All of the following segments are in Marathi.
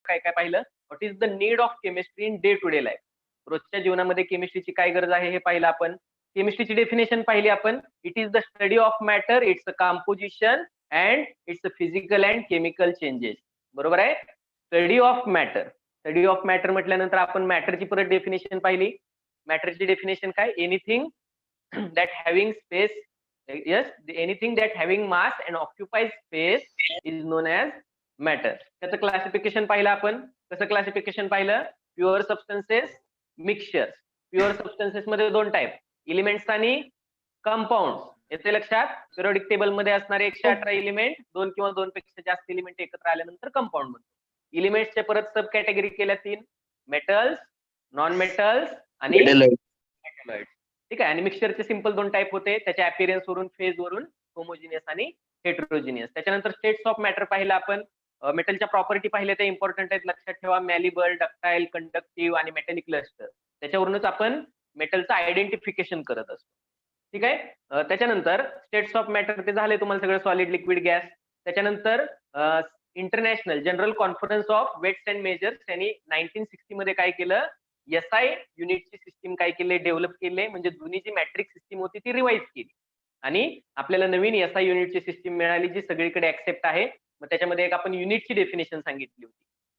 काय काय पाहिलं. What is the need of chemistry in day to day life. रोजच्या जीवनामध्ये केमिस्ट्रीची काय गरज आहे हे पाहिलं आपण. केमिस्ट्रीची डेफिनेशन पाहिली आपण. It is the study of matter, it's a composition and it's a physical and chemical changes. बरोबर आहे. Study of matter. Study of matter म्हटल्यानंतर आपण मॅटरची परत डेफिनेशन पाहिली. मॅटरची डेफिनेशन काय. Anything that having space, yes, anything that having mass and occupies space is known as matter. त्याचं क्लासिफिकेशन पाहिलं आपण. कसं क्लासिफिकेशन पाहिलं. Pure substances, mixtures. Pure substances मध्ये दोन टाईप, एलिमेंट्स आणि कंपाऊंड. येते लक्षात. पिरियोडिक टेबल मध्ये असणारे 118 एलिमेंट, दोन किंवा दोन पेक्षा जास्त एलिमेंट एकत्र आल्यानंतर कंपाऊंड म्हणतो. एलिमेंट्सचे परत सब कॅटेगरी केल्या 3, मेटल्स, नॉन मेटल्स आणि मेटॅलॉइड्स. ठीक आहे. आणि मिक्सचरचे सिंपल 2 टाईप होते, त्याच्या अपीअरन्स वरून, फेज वरून, होमोजिनियस आणि हेटेरोजिनियस. त्याच्यानंतर स्टेट्स ऑफ मॅटर पाहिलं आपण. मेटलच्या प्रॉपर्टी पाहिल्या त्या इम्पॉर्टंट आहेत, लक्षात ठेवा. मॅलिबल, डक्टाईल, कंडक्टिव्ह आणि मेटॅलिक क्लस्टर. त्याच्यावरूनच आपण मेटलचं आयडेंटिफिकेशन करत असतो. ठीक आहे. त्याच्यानंतर स्टेट्स ऑफ मॅटर ते झाले तुम्हाला सगळं, सॉलिड, लिक्विड, गॅस. त्याच्यानंतर international general conference of weights and measures यांनी 1960 मध्ये काय केलं, SI युनिटची सिस्टीम काय केले, डेव्हलप केले. म्हणजे जुनी जी मॅट्रिक सिस्टीम होती ती रिवाइज केली आणि आपल्याला नवीन SI युनिटची सिस्टीम मिळाली जी सगळीकडे ऍक्सेप्ट आहे. मग त्याच्यामध्ये एक आपण युनिटची डेफिनेशन सांगितली होती.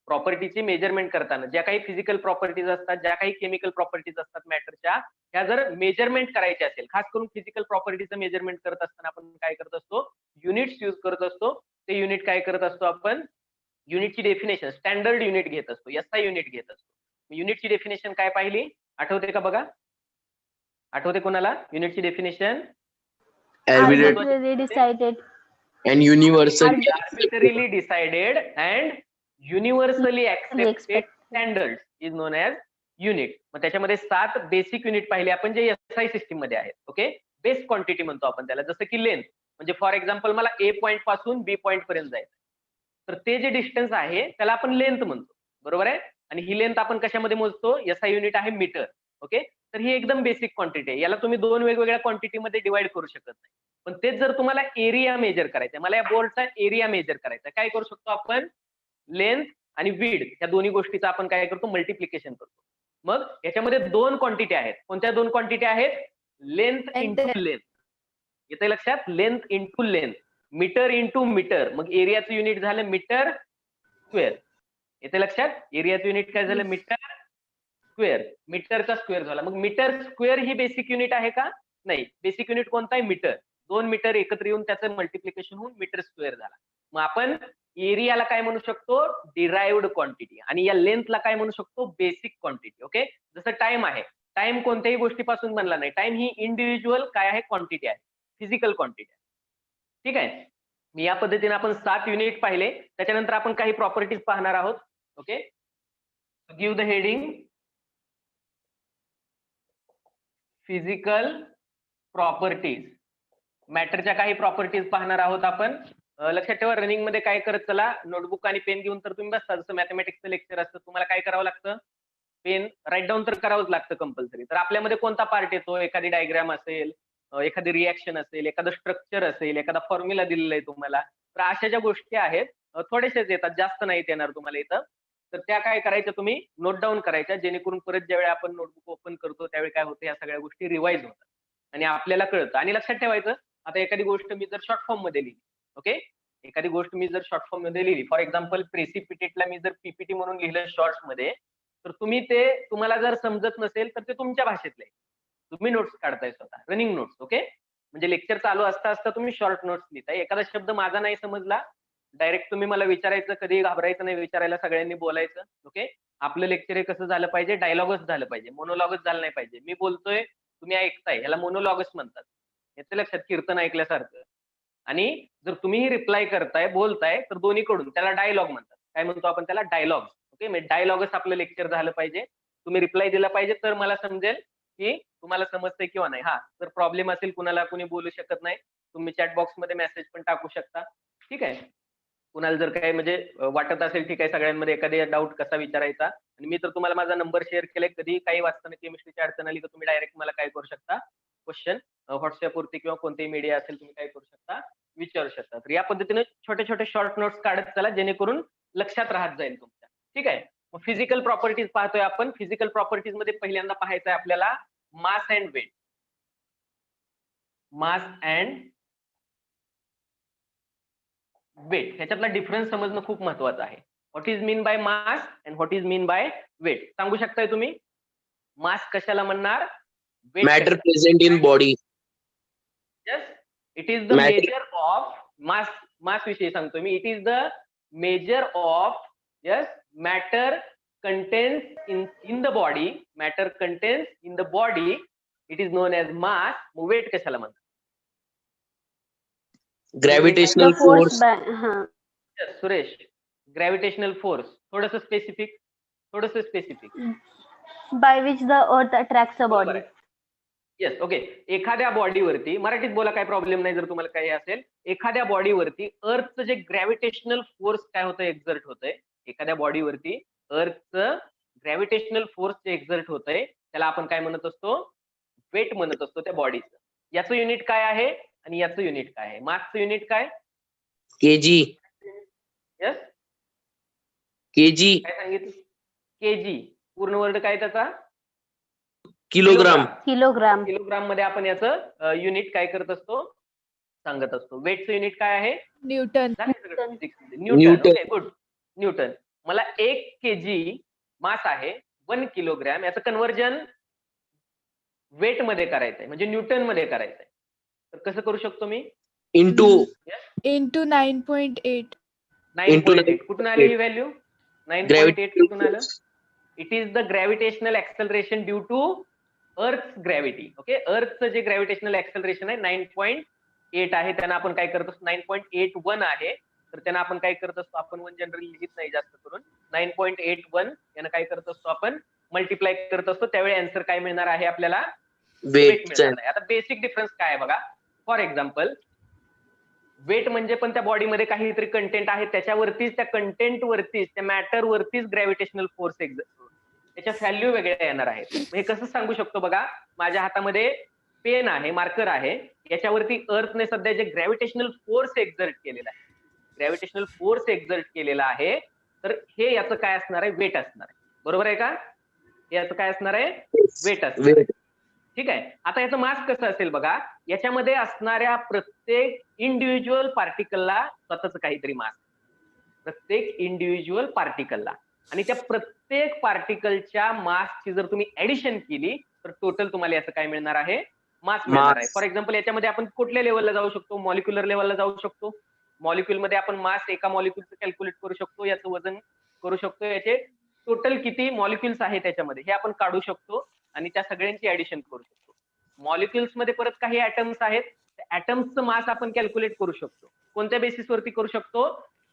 प्रॉपर्टीची मेजरमेंट करताना ज्या काही फिजिकल प्रॉपर्टीज असतात, ज्या काही केमिकल प्रॉपर्टीज असतात मॅटरच्या, त्या जर मेजरमेंट करायची असेल, खास करून फिजिकल प्रॉपर्टीचं मेजरमेंट करत असताना आपण काय करत असतो, युनिट्स यूज करत असतो. ते युनिट काय करत असतो आपण, युनिटची डेफिनेशन स्टँडर्ड युनिट घेत असतो, SI युनिट घेत असतो. युनिटची डेफिनेशन काय पाहिली, आठवते का बघा. आठवते कोणाला युनिटची definition. Arbitrarily decided and universal Arbitrarily decided and universally accepted standards is known as unit. मग त्याच्यामध्ये 7 बेसिक युनिट पाहिले आपण जे SI सिस्टीम मध्ये आहेत. ओके. बेस क्वांटिटी म्हणतो आपण त्याला. जसं की लेंथ, म्हणजे फॉर एक्झाम्पल मला A पॉइंट पासून B पॉइंट पर्यंत जायचं, तर ते जे डिस्टन्स आहे त्याला आपण लेंथ म्हणतो. बरोबर आहे. आणि ही लेंथ आपण कशामध्ये मोजतो, SI युनिट आहे मीटर. ओके. तर ही एकदम बेसिक क्वांटिटी आहे. याला तुम्ही 2 वेगवेगळ्या क्वांटिटीमध्ये डिवाइड करू शकत नाही. पण तेच जर तुम्हाला एरिया मेजर करायचा, मला या बोर्डचा एरिया मेजर करायचा, काय करू शकतो आपण, लेंथ आणि विड्थ या दोन्ही गोष्टीचं आपण काय करतो, मल्टिप्लिकेशन करतो. मग याच्यामध्ये 2 क्वांटिटी आहेत. कोणत्या 2 क्वांटिटी आहेत, लेंथ इंटू लेंथ. येते लक्षात, length into length, metre into metre. मग एरियाचं युनिट झालं मीटर स्क्वेअर. येते लक्षात, एरियाचं युनिट काय झालं, मीटर स्क्वेअर. मीटरचा स्क्वेअर झाला. मग मीटर स्क्वेअर ही बेसिक युनिट आहे का, नाही. बेसिक युनिट कोणता आहे, मीटर. 2 मीटर एकत्र येऊन त्याचं मल्टिप्लिकेशन होऊन मीटर स्क्वेअर झाला. मग आपण एरियाला काय म्हणू शकतो, डिराइव्ड क्वांटिटी. आणि या लेंथला काय म्हणू शकतो, बेसिक क्वांटिटी. ओके. जसं टाइम आहे, टाइम कोणत्याही गोष्टीपासून बनला नाही. टाइम ही इंडिव्हिज्युअल काय आहे, क्वांटिटी आहे, फिजिकल क्वांटिटी आहे. ठीक आहे. मी या पद्धतीने आपण 7 युनिट पाहिले. त्याच्यानंतर आपण काही प्रॉपर्टीज पाहणार आहोत. Okay. Give the heading physical properties. मॅटरच्या काही प्रॉपर्टीज पाहणार आहोत आपण. लक्षात ठेवा, रनिंग मध्ये काय करत चला, नोटबुक आणि पेन घेऊन तर तुम्ही बसता. जसं मॅथमॅटिक्सचं लेक्चर असतं, तुम्हाला काय करावं लागतं, पेन राईट डाऊन तर करावंच लागतं कंपल्सरी. तर आपल्यामध्ये कोणता पार्ट येतो, एखादी डायग्राम असेल, एखादी रिॲक्शन असेल, एखादं स्ट्रक्चर असेल, एखादा फॉर्म्युला दिलेला आहे तुम्हाला, तर अशा ज्या गोष्टी आहेत थोडेसेच येतात, जास्त नाहीत येणार तुम्हाला इथं. तर त्या काय करायच्या, तुम्ही नोट डाऊन करायच्या, जेणेकरून परत ज्यावेळी आपण नोटबुक ओपन करतो त्यावेळी काय होतं, या सगळ्या गोष्टी रिवाइज होतात आणि आपल्याला कळतं. आणि लक्षात ठेवायचं, आता एखादी गोष्ट मी जर शॉर्ट फॉर्म मध्ये लिहिली, ओके, एखादी गोष्ट मी जर शॉर्ट फॉर्म मध्ये लिहिली, फॉर एक्झाम्पल प्रेसिपिटेटला मी जर PPT म्हणून लिहिलं शॉर्ट्स मध्ये, तर तुम्ही ते, तुम्हाला जर समजत नसेल तर ते तुमच्या भाषेतलं आहे, तुम्ही नोट्स काढताय स्वतः, रनिंग नोट्स. ओके. म्हणजे लेक्चर चालू असता असता तुम्ही शॉर्ट नोट्स लिहिताय. एखादा शब्द माझा नाही समजला, डायरेक्ट तुम्ही मला विचारायचं, कधी घाबरायचं नाही विचारायला, सगळ्यांनी बोलायचं. ओके. आपलं लेक्चर हे कसं झालं पाहिजे, डायलॉगच झालं पाहिजे, मोनोलॉगच झालं नाही पाहिजे. मी बोलतोय, तुम्ही ऐकताय, याला मोनोलॉगच म्हणतात. याचं लक्षात, कीर्तन ऐकल्यासारखं. आणि जर तुम्ही रिप्लाय करताय, बोलताय, तर दोन्हीकडून त्याला डायलॉग म्हणतात. काय म्हणतो आपण त्याला, डायलॉग. ओके. म्हणजे डायलॉगच आपलं लेक्चर झालं पाहिजे. तुम्ही रिप्लाय दिला पाहिजे, तर मला समजेल की तुम्हाला समजतंय किंवा नाही. हा, जर प्रॉब्लेम असेल, कुणाला कुणी बोलू शकत नाही, तुम्ही चॅट बॉक्स मध्ये मेसेज पण टाकू शकता. ठीक आहे. कुणाला जर काही म्हणजे वाटत असेल, ठीक आहे, सगळ्यांमध्ये एखादी डाऊट कसा विचारायचा, आणि मी तर तुम्हाला माझा नंबर शेअर केलाय, कधी काही वाचताना केमिस्ट्रीची अडचण आली तर तुम्ही डायरेक्ट मला काय करू शकता, क्वेश्चन व्हॉट्सअपवरती किंवा कोणतेही मीडिया असेल तुम्ही काय करू शकता, विचारू शकता. तर या पद्धतीने छोटे छोटे शॉर्ट नोट्स काढत चला, जेणेकरून लक्षात राहत जाईल तुमच्या. ठीक आहे. मग फिजिकल प्रॉपर्टीज पाहतोय आपण. फिजिकल प्रॉपर्टीज मध्ये पहिल्यांदा पाहायचं आहे आपल्याला mass and weight. Mass and weight ह्याच्यातला डिफरन्स समजणं खूप महत्वाचं आहे. What is mean by mass and what is mean by weight सांगू शकताय तुम्ही? मास कशाला म्हणणार? Matter present in body. Yes, it is the Matter. measure of mass. Mass विषयी सांगतो मी. It is the measure of matter contains in the body. Matter contains in the body. It is known as mass. Weight कशाला म्हणतात? Gravitational The force force. by Yes, Suresh. Gravitational force. थोडंसं specific. by which the earth attracts a body. Yes, okay. एखाद्या बॉडीवरती, मराठीत बोला काय प्रॉब्लेम नाही जर तुम्हाला काही असेल. एखाद्या बॉडीवरती अर्थचं जे ग्रॅव्हिटेशनल फोर्स काय होतं एक्झर्ट होतंय, एखाद्या बॉडीवरती अर्थचं ग्रॅव्हिटेशनल फोर्स जे एक्झर्ट होतंय त्याला आपण काय म्हणत असतो? वेट म्हणत असतो त्या बॉडीचं. याचं युनिट काय आहे आणि याचं युनिट काय आहे? मासचं युनिट काय? Kg. Yes, Kg. काय सांगितलं? केजी. पूर्ण वर्ड काय त्याचा? Kilogram. Kilogram. किलोग्राम मध्ये आपण याचं युनिट काय करत असतो? सांगत असतो. वेटचं युनिट काय आहे? Newton. Newton. Okay, good. Newton. मला 1 केजी मास आहे 1 किलोग्रॅम, याचं कन्व्हर्जन वेट मध्ये करायचंय म्हणजे न्यूटन मध्ये करायचंय. तर कसं करू शकतो मी? Into. इंटू 9.8. 9.8. कुठून आली ही व्हॅल्यू? 9.8 कुठून आलं? Gravity. It is the gravitational acceleration due to earth gravity. Okay, अर्थचं जे ग्रॅव्हिटेशनल एक्सेलरेशन आहे 9.8 आहे. त्यांना आपण काय करत असतो? 9.81 आहे. तर त्यांना आपण काय करत असतो? आपण 1 जनरली लिहित नाही जास्त करून. 9.81 यांना काय करत असतो? आपण मल्टिप्लाय करत असतो. त्यावेळी आन्सर काय मिळणार आहे आपल्याला? Weight Weight. मिळणार आहे. आता बेसिक डिफरन्स काय आहे बघा. फॉर एक्झाम्पल, वेट म्हणजे पण त्या बॉडीमध्ये काहीतरी कंटेंट आहे, त्याच्यावरतीच, त्या कंटेंट वरतीच, त्या मॅटर वरतीच ग्रॅव्हिटेशनल फोर्स त्याच्या व्हॅल्यू वेगळ्या येणार आहेत. हे कसं सांगू शकतो बघा. माझ्या हातामध्ये पेन आहे, मार्कर आहे, याच्यावरती अर्थने सध्या जे ग्रॅव्हिटेशनल फोर्स एक्झर्ट केलेला आहे, तर हे याचं काय असणार आहे? वेट असणार आहे. बरोबर आहे का? याचं काय असणार आहे? वेट असणार आहे. ठीक आहे. आता याचं मास कसं असेल बघा. याच्यामध्ये असणाऱ्या प्रत्येक इंडिव्हिज्युअल पार्टिकलला स्वतःच काहीतरी मास, प्रत्येक इंडिव्हिज्युअल पार्टिकलला, आणि त्या प्रत्येक पार्टिकलच्या मासची जर तुम्ही ऍडिशन केली तर टोटल तुम्हाला याचं काय मिळणार आहे? मास मिळणार आहे. फॉर एक्झाम्पल, याच्यामध्ये आपण कुठल्या लेवलला जाऊ शकतो? मॉलिक्युलर लेवलला जाऊ शकतो. मॉलिक्युल मध्ये आपण मास एका मॉलिक्युलचं कॅल्क्युलेट करू शकतो, याचं वजन करू शकतो, याचे टोटल किती मॉलिक्युल्स आहेत त्याच्यामध्ये हे आपण काढू शकतो आणि त्या सगळ्यांची ऍडिशन करू शकतो. मॉलिक्युल्स मध्ये परत काही ऍटम्स आहेत, ऍटम्सचं मास आपण कॅल्क्युलेट करू शकतो. कोणत्या बेसिसवरती करू शकतो?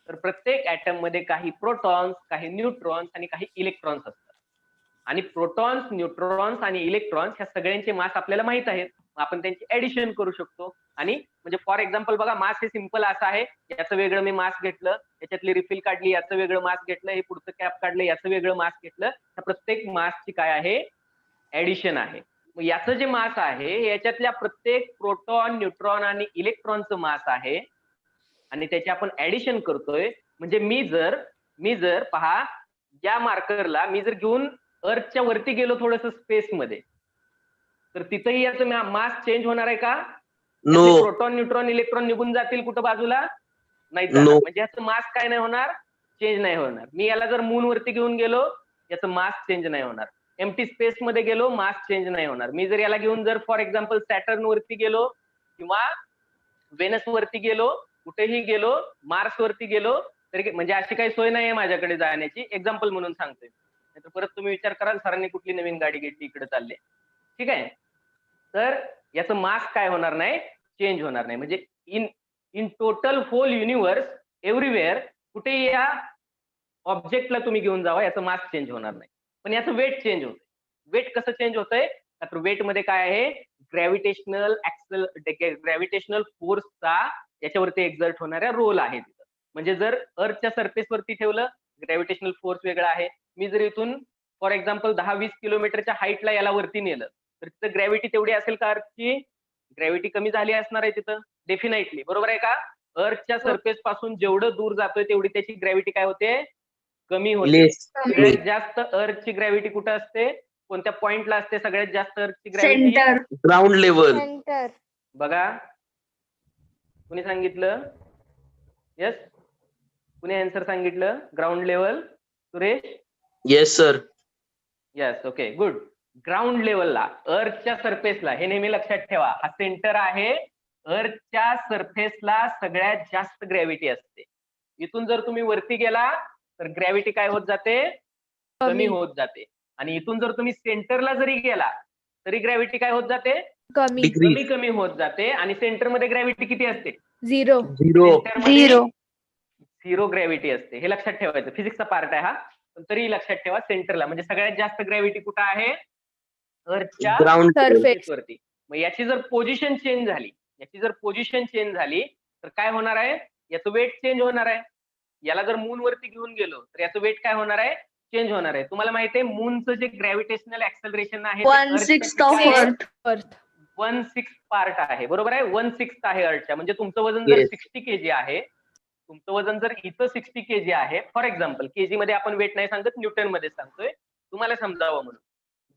तर प्रत्येक ऍटम मध्ये काही प्रोटॉन्स, काही न्यूट्रॉन्स आणि काही इलेक्ट्रॉन्स असतात. आणि प्रोटॉन्स, न्यूट्रॉन्स आणि इलेक्ट्रॉन्स ह्या सगळ्यांचे मास आपल्याला माहित आहेत. आपण त्यांची ऍडिशन करू शकतो. आणि म्हणजे फॉर एक्झाम्पल बघा, मास हे सिंपल असं आहे. याचं वेगळं मी मास घेतलं, याच्यातली रिफिल काढली, याचं वेगळं मास घेतलं, हे पुढचं कॅप काढलं, याचं वेगळं मास घेतलं. त्या प्रत्येक मासची काय आहे? ऍडिशन आहे. मग याचं जे मास आहे याच्यातल्या प्रत्येक प्रोटॉन, न्यूट्रॉन आणि इलेक्ट्रॉनचं मास आहे आणि त्याची आपण ऍडिशन करतोय. म्हणजे मी जर पहा, या मार्करला मी जर घेऊन अर्थच्या वरती गेलो थोडस स्पेस मध्ये, तर तिथंही याचं मास चेंज होणार आहे का? प्रोटॉन, न्यूट्रॉन, इलेक्ट्रॉन निघून जातील कुठं बाजूला? नाही जाणार. म्हणजे याचं मास काय नाही होणार? चेंज नाही होणार. मी याला जर मून वरती घेऊन गेलो, याचं मास चेंज नाही होणार. एम्प्टी स्पेस मध्ये गेलो, मास चेंज नाही होणार. मी जर याला घेऊन जर फॉर एक्झाम्पल सॅटर्न वरती गेलो किंवा व्हेनस वरती गेलो, कुठेही गेलो, मार्स वरती गेलो, तरी म्हणजे अशी काही सोय नाहीये माझ्याकडे जाण्याची. एक्झाम्पल म्हणून सांगतोय. नाहीतर परत तुम्ही विचार कराल सरांनी कुठली नवीन गाडी घेतली, इकडे चालले. ठीक आहे. तर याचं मास काय होणार नाही? चेंज होणार नाही. म्हणजे in total whole universe everywhere कुठेही या ऑब्जेक्टला तुम्ही घेऊन जावा, याचं मास चेंज होणार नाही. पण याचं वेट चेंज होतंय. वेट कसं चेंज होतंय? तर वेट मध्ये काय आहे? ग्रॅव्हिटेशनल फोर्सचा याच्यावरती एक्झर्ट होणारा रोल आहे तिथं. म्हणजे जर अर्थच्या सरफेस वरती ठेवलं, ग्रॅव्हिटेशनल फोर्स वेगळा आहे. मी जर इथून फॉर एक्झाम्पल 10-20 किलोमीटरच्या हाईटला याला वरती नेलं, तर तिथं ग्रॅव्हिटी तेवढी असेल का? अर्थची ग्रॅव्हिटी कमी झाली असणार आहे तिथं, डेफिनेटली. बरोबर आहे का? अर्थच्या सरफेस पासून जेवढं दूर जातोय तेवढी त्याची ग्रॅव्हिटी काय होते? कमी होते. लेस सगळ्यात जास्त अर्थची ग्रॅव्हिटी कुठं असते? कोणत्या पॉइंटला असते सगळ्यात जास्त अर्थची gravity? Centre. Ground level. Center. बघा, कुणी सांगितलं? यस, कुणी आन्सर सांगितलं? Ground level. Suresh? Yes sir. Yes, okay, good. Ground लेवलला, अर्थच्या सरफेसला, हे नेहमी लक्षात ठेवा, हा सेंटर आहे. अर्थच्या सरफेसला सगळ्यात जास्त ग्रॅव्हिटी असते. इथून जर तुम्ही वरती गेला तर ग्रॅव्हिटी काय होत जाते? कमी होत जाते. आणि इथून जर तुम्ही सेंटरला जरी गेला तरी ग्रॅव्हिटी काय होत जाते? कमी. डिग्री. कमी होत जाते. आणि सेंटर मध्ये ग्रॅव्हिटी किती असते? 0. 0. Zero. 0 ग्रॅव्हिटी असते. हे लक्षात ठेवायचं, फिजिक्सचा पार्ट आहे हा, पण तरी लक्षात ठेवा सेंटरला, म्हणजे सगळ्यात जास्त ग्रॅव्हिटी कुठं आहे? अर्थच्या ग्राउंड Surface. वरती. मग याची जर पोझिशन चेंज झाली, तर काय होणार आहे? याचं वेट चेंज होणार आहे. याला जर मून वरती घेऊन गेलो तर याचं वेट काय होणार आहे? चेंज होणार आहे. तुम्हाला माहिती आहे मूनचं जे ग्रॅव्हिटेशनल ऍक्सेलरेशन आहे 1/6 of Earth. Earth. 1/6 पार्ट आहे. बरोबर आहे, 1/6 आहे अर्थच्या. म्हणजे तुमचं वजन जर Yes. 60 kg आहे, तुमचं वजन जर इथं 60 kg आहे, फॉर एक्झाम्पल, केजी मध्ये आपण वेट नाही सांगत, न्यूटन मध्ये सांगतोय तुम्हाला समजावं म्हणून.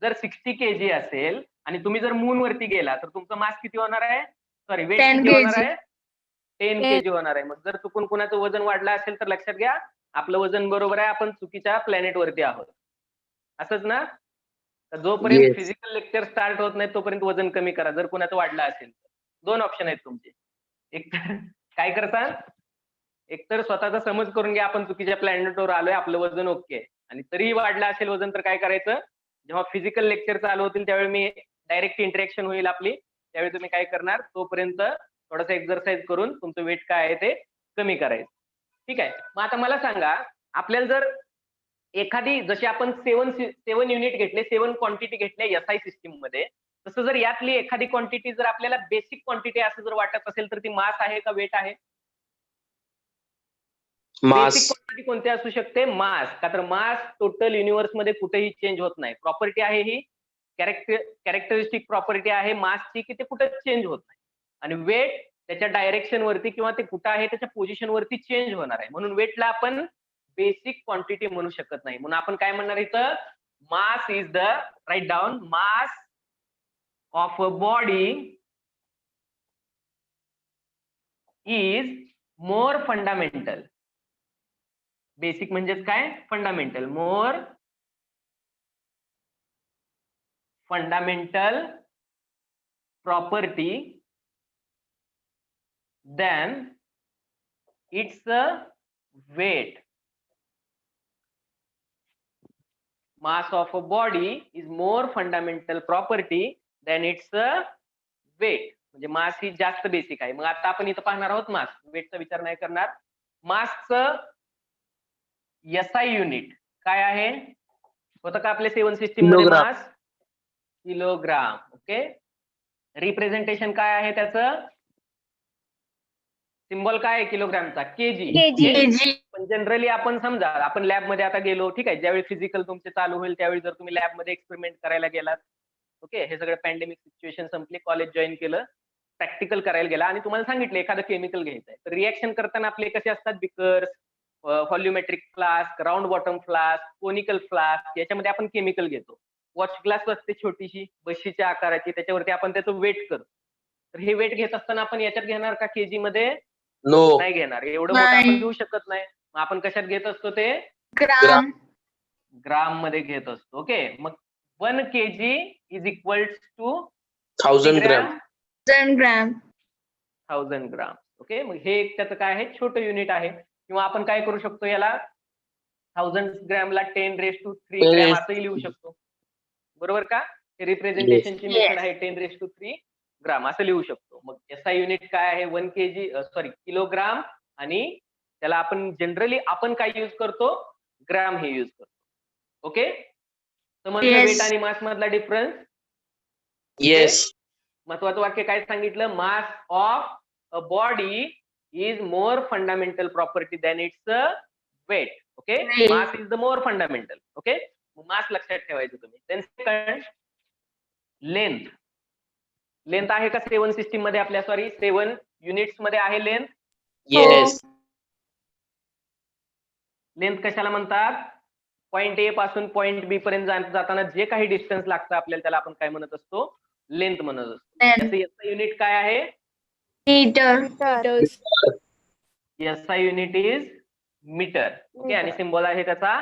जर 60 kg असेल आणि तुम्ही जर मून वरती गेला तर तुमचं मास किती होणार आहे? सॉरी, वेट 10 किती होणार kg. आहे? 10 kg होणार आहे. मग जर चुकून कुणाचं वजन वाढलं असेल तर लक्षात घ्या, आपलं वजन बरोबर आहे, आपण चुकीच्या प्लॅनेट वरती आहोत. असंच ना? तर जोपर्यंत Yes. फिजिकल लेक्चर स्टार्ट होत नाही तोपर्यंत वजन कमी करा, जर कुणाचं वाढलं असेल तर. 2 ऑप्शन आहेत तुमचे. एक तर काय करता? एकतर स्वतःचा समज करून घ्या, आपण चुकीच्या प्लॅनेटवर आलोय, आपलं वजन ओके आहे, आणि तरीही वाढलं असेल वजन तर काय करायचं? जेव्हा फिजिकल लेक्चर चालू होतील त्यावेळी मी डायरेक्ट इंटरॅक्शन होईल आपली, त्यावेळी तुम्ही काय करणार? तोपर्यंत थोडासा एक्सरसाइज करून तुमचं वेट काय आहे ते कमी करायचं. ठीक आहे. मग आता मला सांगा, आपल्याला जर एखादी, जशी आपण 7 युनिट घेतले, 7 क्वांटिटी घेतल्या एसआय सिस्टीम मध्ये, तसं जर यातली एखादी क्वांटिटी जर आपल्याला बेसिक क्वांटिटी असं जर वाटत असेल तर ती मास आहे का वेट आहे? मास. बेसिक क्वांटिटी कोणती असू शकते? मास. का तर मास टोटल युनिव्हर्स मध्ये कुठेही चेंज होत नाही. प्रॉपर्टी आहे ही, कॅरेक्टरिस्टिक प्रॉपर्टी आहे मासची, की ते कुठे चेंज होत नाही. आणि वेट त्याच्या डायरेक्शन वरती किंवा ते कुठं आहे त्याच्या पोझिशन वरती चेंज होणार आहे. म्हणून वेटला आपण बेसिक क्वांटिटी म्हणू शकत नाही. म्हणून आपण काय म्हणणार इथं? Mass is the, write down, mass of a body is more fundamental. Basic म्हणजेच काय? Fundamental. More fundamental property than its weight. Mass of a body is more fundamental property than its weight. म्हणजे मास ही जास्त बेसिक आहे. मग आता आपण इथं पाहणार आहोत मास, वेटचा विचार नाही करणार. मासचं एसआय युनिट काय आहे? होतं का आपल्या 7 सिस्टीम मध्ये किलोग्राम. मास? किलोग्राम. ओके. रिप्रेझेंटेशन काय आहे त्याचं? सिम्बॉल काय आहे किलोग्रामचा? केजी. kg. पण जनरली आपण समजा, आपण लॅब मध्ये आता गेलो, ठीक आहे, ज्यावेळी फिजिकल तुमचे चालू होईल त्यावेळी जर तुम्ही लॅब मध्ये एक्सपेरिमेंट करायला गेलात, ओके, हे सगळं पॅन्डेमिक सिच्युएशन संपली, कॉलेज जॉईन केलं, प्रॅक्टिकल करायला गेला आणि तुम्हाला सांगितलं एखादं केमिकल घ्यायचं आहे, तर रिएक्शन करताना आपले कसे असतात? Beakers, volumetric flask, round bottom flask, conical flask, याच्यामध्ये आपण केमिकल घेतो. वॉच ग्लास असते छोटीशी बशीच्या आकाराची, त्याच्यावरती आपण त्याचं वेट करतो. तर हे वेट घेत असताना आपण याच्यात घेणार का केजी मध्ये? नो. नाही घेणार. एवढं मोठं नाही. आपण घेऊ शकत नाही. मग आपण कशात घेत असतो? ते Gram. ग्राम मध्ये घेत असतो. ओके. मग 1 kg is equals to 1000 gram. 1000 gram. 1000 gram. Okay. मग हे एक त्याचं काय आहे? छोटं युनिट आहे. किंवा आपण काय करू शकतो याला? 1000 ग्रॅमला 10⁻³ ग्रॅम असंही लिहू शकतो. बरोबर का? हे रिप्रेझेंटेशनची Yes. मेथड आहे, 10⁻³ ग्राम असं लिहू शकतो. मग एसआय युनिट काय आहे? 1 kg, सॉरी, किलोग्राम. आणि त्याला आपण जनरली आपण काय यूज करतो? ग्राम हे यूज करतो. ओके. समजलं Yes. वेट आणि मास मधला डिफरन्स? येस. महत्वाचं वाक्य काय सांगितलं? Mass of a body is more fundamental property than its weight. Okay. Weight. Mass is the more fundamental. Okay. Mass लक्षात ठेवायचं तुम्ही. Then second, length. लेंथ आहे का 7 सिस्टीम मध्ये आपल्या? सॉरी, 7 युनिट्स मध्ये आहे लेंथ. येस. लेंथ कशाला म्हणतात? पॉइंट ए पासून पॉइंट बी पर्यंत जाताना जे काही डिस्टन्स लागतं आपल्याला त्याला आपण काय म्हणत असतो? लेंथ म्हणत असतो. Length. याचं युनिट काय आहे? Meter. meters, SI unit is metre. Okay, आणि सिम्बॉल आहे त्याचा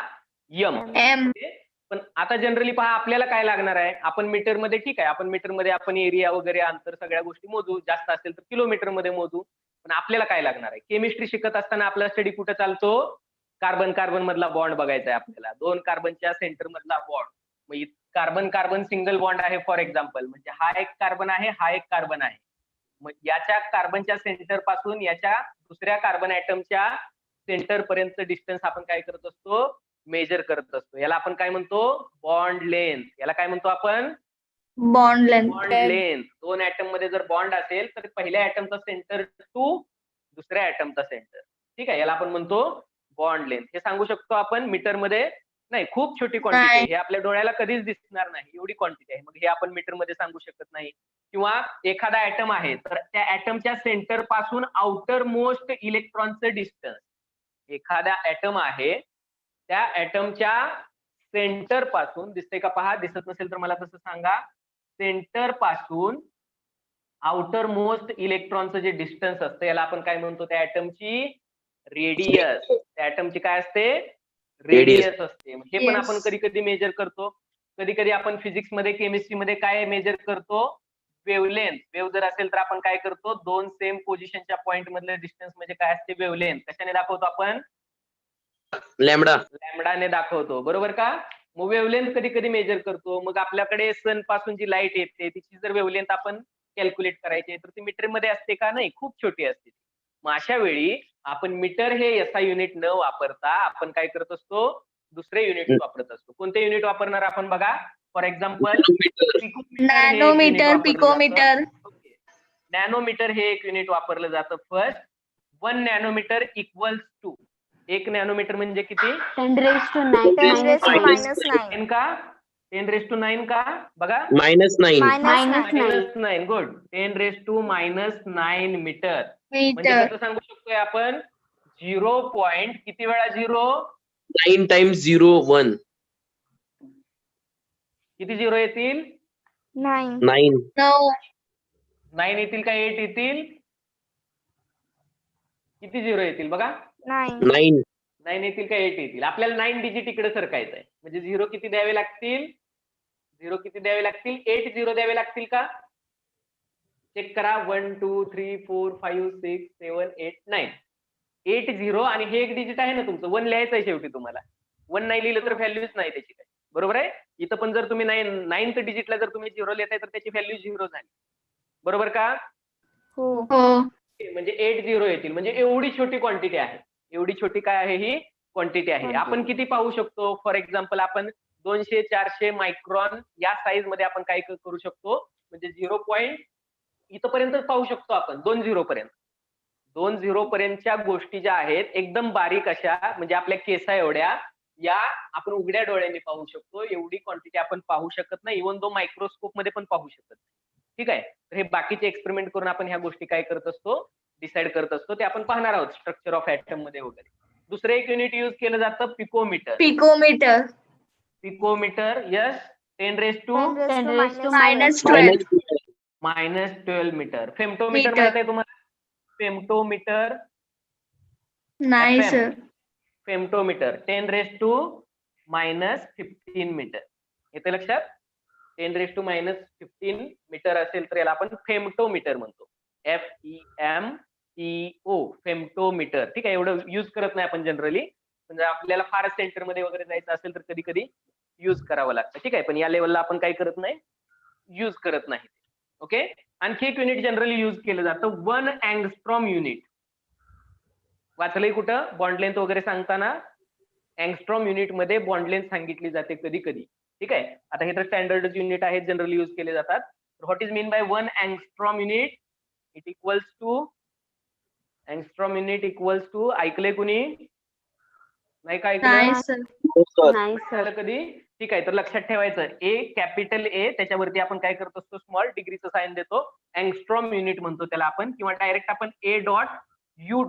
यम. M. पण आता जनरली पहा आपल्याला काय लागणार आहे? आपण मीटर मध्ये ठीक आहे, आपण मीटर मध्ये आपण एरिया वगैरे अंतर सगळ्या गोष्टी मोजू, जास्त असेल तर किलोमीटर मध्ये मोजू. पण आपल्याला काय लागणार आहे? केमिस्ट्री शिकत असताना आपला स्टडी कुठं चालतो? कार्बन कार्बन मधला बॉन्ड बघायचा आहे आपल्याला, 2 कार्बनच्या सेंटर मधला बॉन्ड. मग कार्बन कार्बन सिंगल बॉन्ड आहे फॉर एक्झाम्पल, म्हणजे हा एक कार्बन आहे, हा एक कार्बन आहे. मग याच्या कार्बनच्या सेंटर पासून याच्या दुसऱ्या कार्बन ऍटमच्या सेंटर पर्यंत डिस्टन्स आपण काय करत असतो? मेजर करत असतो. याला आपण काय म्हणतो? Bond length. याला काय म्हणतो आपण? Bond length. Bond length. 2 atom मध्ये जर बॉन्ड असेल तर पहिल्या ऍटमचा सेंटर टू दुसऱ्या ऍटमचा सेंटर, ठीक आहे, याला आपण म्हणतो बॉन्ड लेंथ. हे सांगू शकतो आपण मीटर मध्ये नाही, खूप छोटी क्वांटिटी आहे, नाही. हे आपल्या डोळ्याला कधीच दिसणार नाही एवढी क्वांटिटी आहे. मग हे आपण मीटर मध्ये सांगू शकत नाही. किंवा एखादा ऍटम आहे तर त्या ऍटमच्या सेंटर पासून आउटर मोस्ट इलेक्ट्रॉनचं डिस्टन्स, एखादा ऍटम आहे त्या ऍटमच्या सेंटर पासून, दिसते का पहा, दिसत नसेल तर मला तसं सांगा, सेंटर पासून आउटर मोस्ट इलेक्ट्रॉनचं जे डिस्टन्स असतं याला आपण काय म्हणतो? त्या ऍटमची रेडियस. त्या ऍटमची काय असते? रेडियस असते. हे पण Yes. आपण कधी कधी मेजर करतो. कधी कधी आपण फिजिक्स मध्ये केमिस्ट्री मध्ये काय मेजर करतो? वेव्हलेंथ. वेव्ह जर असेल तर आपण काय करतो? 2 सेम पोझिशनच्या पॉइंट मधले डिस्टन्स म्हणजे काय असते? वेव्हलेंथ. कशाने दाखवतो आपण? लॅमडा. लॅम्बडाने दाखवतो, बरोबर का? मग वेव्हलेंथ कधी कधी मेजर करतो. मग आपल्याकडे सन पासून जी लाईट येते तिची जर वेव्हलेंथ आपण कॅल्क्युलेट करायची तर ती मीटर मध्ये असते का? नाही, खूप छोटी असते. मग अशा वेळी आपण मीटर हे SI युनिट न वापरता आपण काय करत असतो? दुसरे युनिट वापरत असतो. कोणते युनिट वापरणार आपण बघा? For example Nanometer. Picometer. Nanometre हे एक युनिट वापरलं जातं. First 1 nanometre equals to, 1 nanometre म्हणजे किती? 10 raised to 9 10 का? 10⁻⁹ का? बघा, -9. -9. गुड. 10⁻⁹ मीटर. म्हणजे Meter. कसं सांगू शकतोय आपण? 0 पॉइंट किती वेळा 0? 9 times 0 1. किती 0 येतील? 9 9. No. 9 येतील का 8 येतील? किती 0 येतील बघा? 9 9. 9 येतील का 8 येतील? आपल्याला 9 डिजिट इकडे सरकायचं आहे. म्हणजे 0 किती द्यावे लागतील? 0 किती द्यावे लागतील? 8 0 द्यावे लागतील का? चेक करा. 1 2 3 4 5 6 7 8 9. 8 0 आणि हे एक डिजिट आहे ना तुमचं, 1 लिहायचं आहे शेवटी तुम्हाला. 1 नाही लिहिलं तर व्हॅल्यूच नाही त्याची काय, बरोबर आहे? इथं पण जर तुम्ही 9th डिजिटला जर तुम्ही 0 लिहिताय तर त्याची व्हॅल्यू 0 झाली, बरोबर का? हो हो. म्हणजे 8 0 येतील. म्हणजे एवढी छोटी क्वांटिटी आहे. एवढी छोटी काय आहे? ही क्वांटिटी आहे. आपण किती पाहू शकतो? फॉर एक्झाम्पल आपण 200 400 मायक्रॉन या साईज मध्ये आपण काय करू शकतो? म्हणजे 0 पॉइंट इथपर्यंत पाहू शकतो आपण, 2 0 पर्यंत. 2 0 पर्यंतच्या गोष्टी ज्या आहेत एकदम बारीक अशा, म्हणजे आपल्या केसा एवढ्या, या आपण उघड्या डोळ्यांनी पाहू शकतो. एवढी क्वांटिटी आपण पाहू शकत नाही, इव्हन दो मायक्रोस्कोप मध्ये पण पाहू शकत नाही. ठीक आहे, तर हे बाकीचे एक्सपेरिमेंट करून आपण ह्या गोष्टी काय करत असतो? डिसाइड करत असतो. ते आपण पाहणार आहोत स्ट्रक्चर ऑफ ऍटम मध्ये वगैरे. दुसरं एक युनिट युज केलं जातं picometre. Picometer. Picometre, yes. 10 raised to -12. -12 metre. Femtometre metre. माहित आहे तुम्हाला? फेमटोमीटर. नाही FM. Sir. Femtometre 10 raised to -15 metre. येते लक्षात? 10 raised to -15 मीटर असेल तर याला आपण फेमटोमीटर म्हणतो. FEMTO, femtometre. ठीक आहे, एवढं युज करत नाही आपण जनरली. म्हणजे आपल्याला फार सेंटर मध्ये वगैरे जायचं असेल तर कधी कधी युज करावं लागतं. ठीक आहे, पण या लेवलला आपण काय करत नाही? युज करत नाही. ओके. आणखी एक युनिट जनरली युज केलं जातं, 1 अँगस्ट्रॉम युनिट. वाचलंय कुठं? बॉन्ड लेंथ वगैरे सांगताना अँगस्ट्रॉम युनिट मध्ये बॉन्ड लेंथ सांगितली जाते कधी कधी. ठीक आहे, आता हे तर स्टँडर्ड युनिट आहेत, जनरली युज केले जातात. What is mean by 1 angstrom unit? It equals to, angstrom unit equals to, ऐकलंय कुणी? नाही का ऐकलं? नाही सर. नाही झालं कधी? ठीक आहे, तर लक्षात ठेवायचं, ए कॅपिटल ए, त्याच्यावरती आपण काय करत असतो? स्मॉल डिग्रीचं साइन देतो. अँगस्ट्रॉम युनिट म्हणतो त्याला आपण, किंवा डायरेक्ट आपण A.U.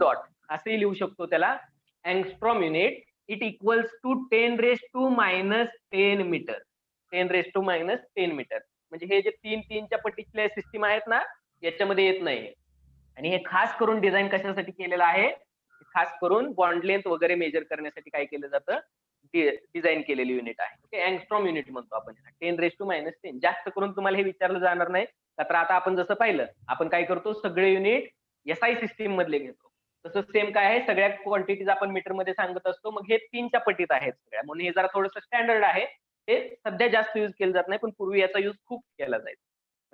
असंही लिहू शकतो त्याला. Angstrom unit it equals to 10⁻⁻10 metre. 10⁻⁻10 metre. म्हणजे हे जे 3 पटीतले सिस्टीम आहेत ना, याच्यामध्ये येत नाही. आणि हे खास करून डिझाईन कशासाठी केलेलं आहे, खास करून बॉन्ड लेंथ वगैरे मेजर करण्यासाठी काय केलं जातं, डिझाईन केलेली युनिट आहे. ओके, अँगस्ट्रॉम युनिट म्हणतो आपण 10⁻10. जास्त करून तुम्हाला हे विचारलं जाणार नाही, का तर आता आपण जसं पाहिलं, आपण काय करतो, सगळे युनिट SI सिस्टीम मधले घेतो. तसं सेम काय आहे, सगळ्या क्वांटिटीज आपण मीटर मध्ये सांगत असतो. मग हे 3च्या पटीत आहेत सगळ्या, म्हणून हे जरा थोडंसं स्टँडर्ड आहे. हे सध्या जास्त युज केलं जात नाही, पण पूर्वी याचा युज खूप केला जायचा.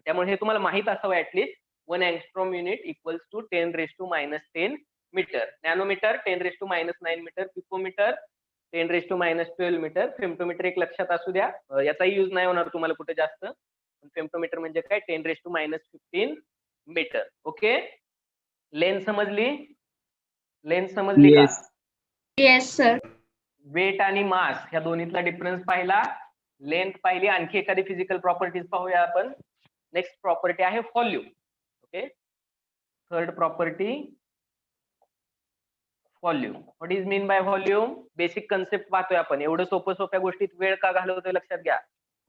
त्यामुळे हे तुम्हाला माहित असावं at least. 1 angstrom unit equals to 10⁻10 metre. Nanometre 10⁻9 metre. Picometre 10⁻12 metre. Femtometre एक लक्षात असू द्या, याचाही युज नाही होणार तुम्हाला कुठे जास्त. फेम्टोमीटर म्हणजे काय, 10⁻15 मीटर. ओके, लेंथ समजली? लेंथ समजली का? Yes. Yes, sir. वेट आणि मास ह्या दोन्हीतला डिफरन्स पाहिला, लेंथ पाहिली. आणखी एखादी फिजिकल प्रॉपर्टीज पाहूया आपण. नेक्स्ट प्रॉपर्टी आहे volume. Okay, third property volume. What is mean by volume? Basic concept पाहतोय आपण. एवढं सोप्या गोष्टीत वेळ का घालवतोय लक्षात घ्या.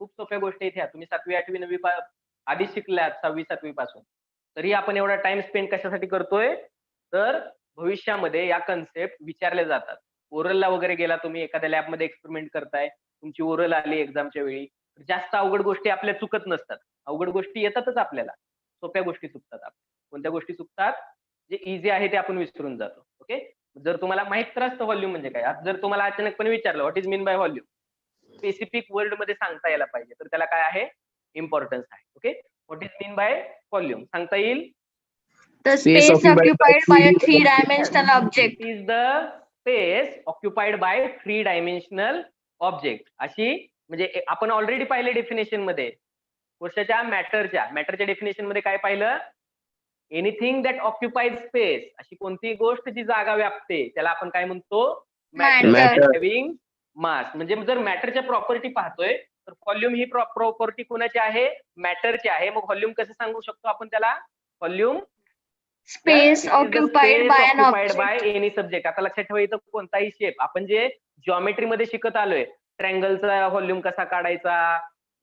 खूप सोप्या गोष्टी आहेत ह्या. तुम्ही 7वी 8वी 9वी आधी शिकल्यात 6वी 7वी पासून. तरी आपण एवढा टाइम स्पेंड कशासाठी करतोय, तर भविष्यामध्ये या कन्सेप्ट विचारले जातात. ओरलला वगैरे गेला तुम्ही, एखाद्या लॅबमध्ये एक्सपेरिमेंट करताय, तुमची ओरल आली एक्झामच्या वेळी, जास्त अवघड गोष्टी आपल्या चुकत नसतात. अवघड गोष्टी येतातच आपल्याला, सोप्या गोष्टी चुकतात. कोणत्या गोष्टी चुकतात? जे इझी आहे ते आपण विसरून जातो. ओके, जर तुम्हाला माहित तर असतं व्हॉल्यूम म्हणजे काय. जर तुम्हाला अचानकपणे विचारलं what is mean by volume, specific word मध्ये सांगता यायला पाहिजे, तर त्याला काय आहे, इम्पॉर्टन्स आहे. Okay, what is mean by volume सांगता येईल? The Space space occupied by a 3D three-dimensional object. It is the space occupied by 3 dimensional object. अशी म्हणजे आपण ऑलरेडी पाहिले डेफिनेशन मध्ये, कशाच्या, मॅटरच्या डेफिनेशन मध्ये काय पाहिलं, एनिथिंग दॅट ऑक्युपाइड स्पेस. अशी कोणती गोष्ट जी जागा व्यापते त्याला आपण काय म्हणतो, मॅटर. Matter. हॅव्हिंग मास. म्हणजे जर मॅटरच्या प्रॉपर्टी पाहतोय, तर व्हॉल्यूम ही प्रॉपर्टी कोणाची आहे, मॅटरची आहे. मग व्हॉल्यूम कसं सांगू शकतो आपण त्याला, volume Space occupied by an object. By any subject. आता लक्षात ठेवा, इथं कोणताही शेप आपण जे जॉमेट्री मध्ये शिकत आलोय, ट्रँगलचा व्हॉल्यूम कसा काढायचा,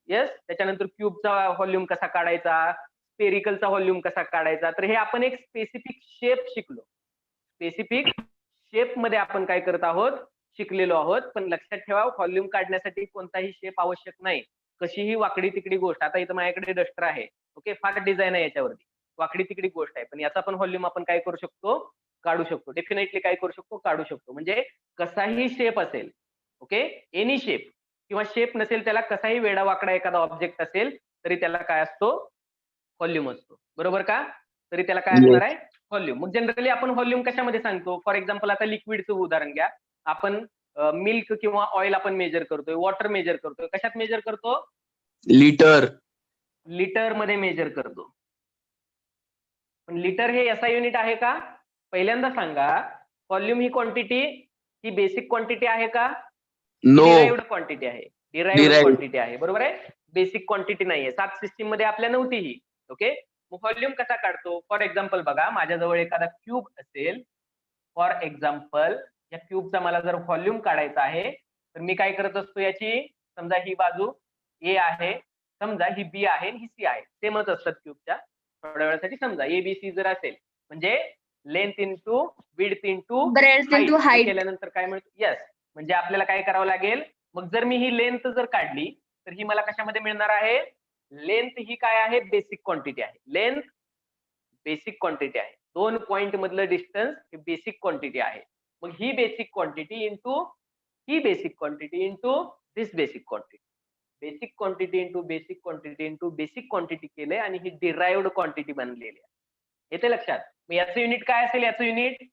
येस, त्याच्यानंतर क्यूबचा व्हॉल्यूम कसा काढायचा, स्पेरिकलचा व्हॉल्यूम कसा काढायचा, तर हे आपण एक स्पेसिफिक शेप शिकलो. स्पेसिफिक शेप मध्ये आपण काय करत आहोत, शिकलेलो आहोत. पण लक्षात ठेवा, व्हॉल्यूम काढण्यासाठी कोणताही शेप आवश्यक नाही. कशीही वाकडी तिकडी गोष्ट, आता इथं माझ्याकडे डस्टर आहे, ओके, फार डिझाईन आहे याच्यावरती, वाकडी तिकडी गोष्ट आहे, पण याचा पण व्हॉल्यूम आपण काय करू शकतो, काढू शकतो. डेफिनेटली काय करू शकतो, काढू शकतो. म्हणजे कसाही शेप असेल, ओके, एनी शेप, किंवा शेप नसेल त्याला, कसाही वेडा वाकडा एखादा ऑब्जेक्ट असेल तरी त्याला काय असतो, व्हॉल्यूम असतो. बरोबर का? तरी त्याला काय असणार आहे, व्हॉल्यूम. मग जनरली आपण व्हॉल्यूम कशामध्ये सांगतो, फॉर एक्झाम्पल आता लिक्विडचं उदाहरण घ्या. आपण मिल्क किंवा ऑइल आपण मेजर करतोय, वॉटर मेजर करतोय, कशात मेजर करतो, लिटर. लिटर मध्ये मेजर करतो. पण लिटर हे SI युनिट आहे का? पहिल्यांदा सांगा, व्हॉल्यूम ही क्वांटिटी ही बेसिक क्वांटिटी आहे का? नो. डिराइव्ड क्वांटिटी आहे. Derived Derived. क्वांटिटी आहे, बरोबर आहे. बेसिक क्वांटिटी नाहीये. 7 सिस्टीम मध्ये आपल्या नव्हती ही. ओके, मग व्हॉल्यूम कसा काढतो? फॉर एक्झाम्पल बघा, माझ्याजवळ एखादा क्यूब असेल, फॉर एक्झाम्पल या क्यूबचा मला जर व्हॉल्यूम काढायचा आहे, तर मी काय करत असतो, याची समजा ही बाजू A आहे, समजा ही B आहे, ही C आहे, सेमच असतात क्यूबच्या. थोड्या वेळासाठी समजा ABC जर असेल, म्हणजे length into width into Breadth into height. केल्यानंतर काय मिळतं, येस, म्हणजे आपल्याला काय करावं लागेल, मग जर मी ही लेंथ जर काढली, तर ही मला कशामध्ये मिळणार आहे, लेंथ ही काय आहे, बेसिक क्वांटिटी आहे. लेंथ बेसिक क्वांटिटी आहे. 2 पॉइंट मधलं डिस्टन्स हे बेसिक क्वांटिटी आहे. मग ही बेसिक क्वांटिटी इंटू ही basic quantity into this basic quantity, basic quantity into basic quantity into basic quantity केले, आणि ही डिराइव्ड क्वांटिटी बनलेली आहे. येते लक्षात? मग याचं युनिट काय असेल, याचं युनिट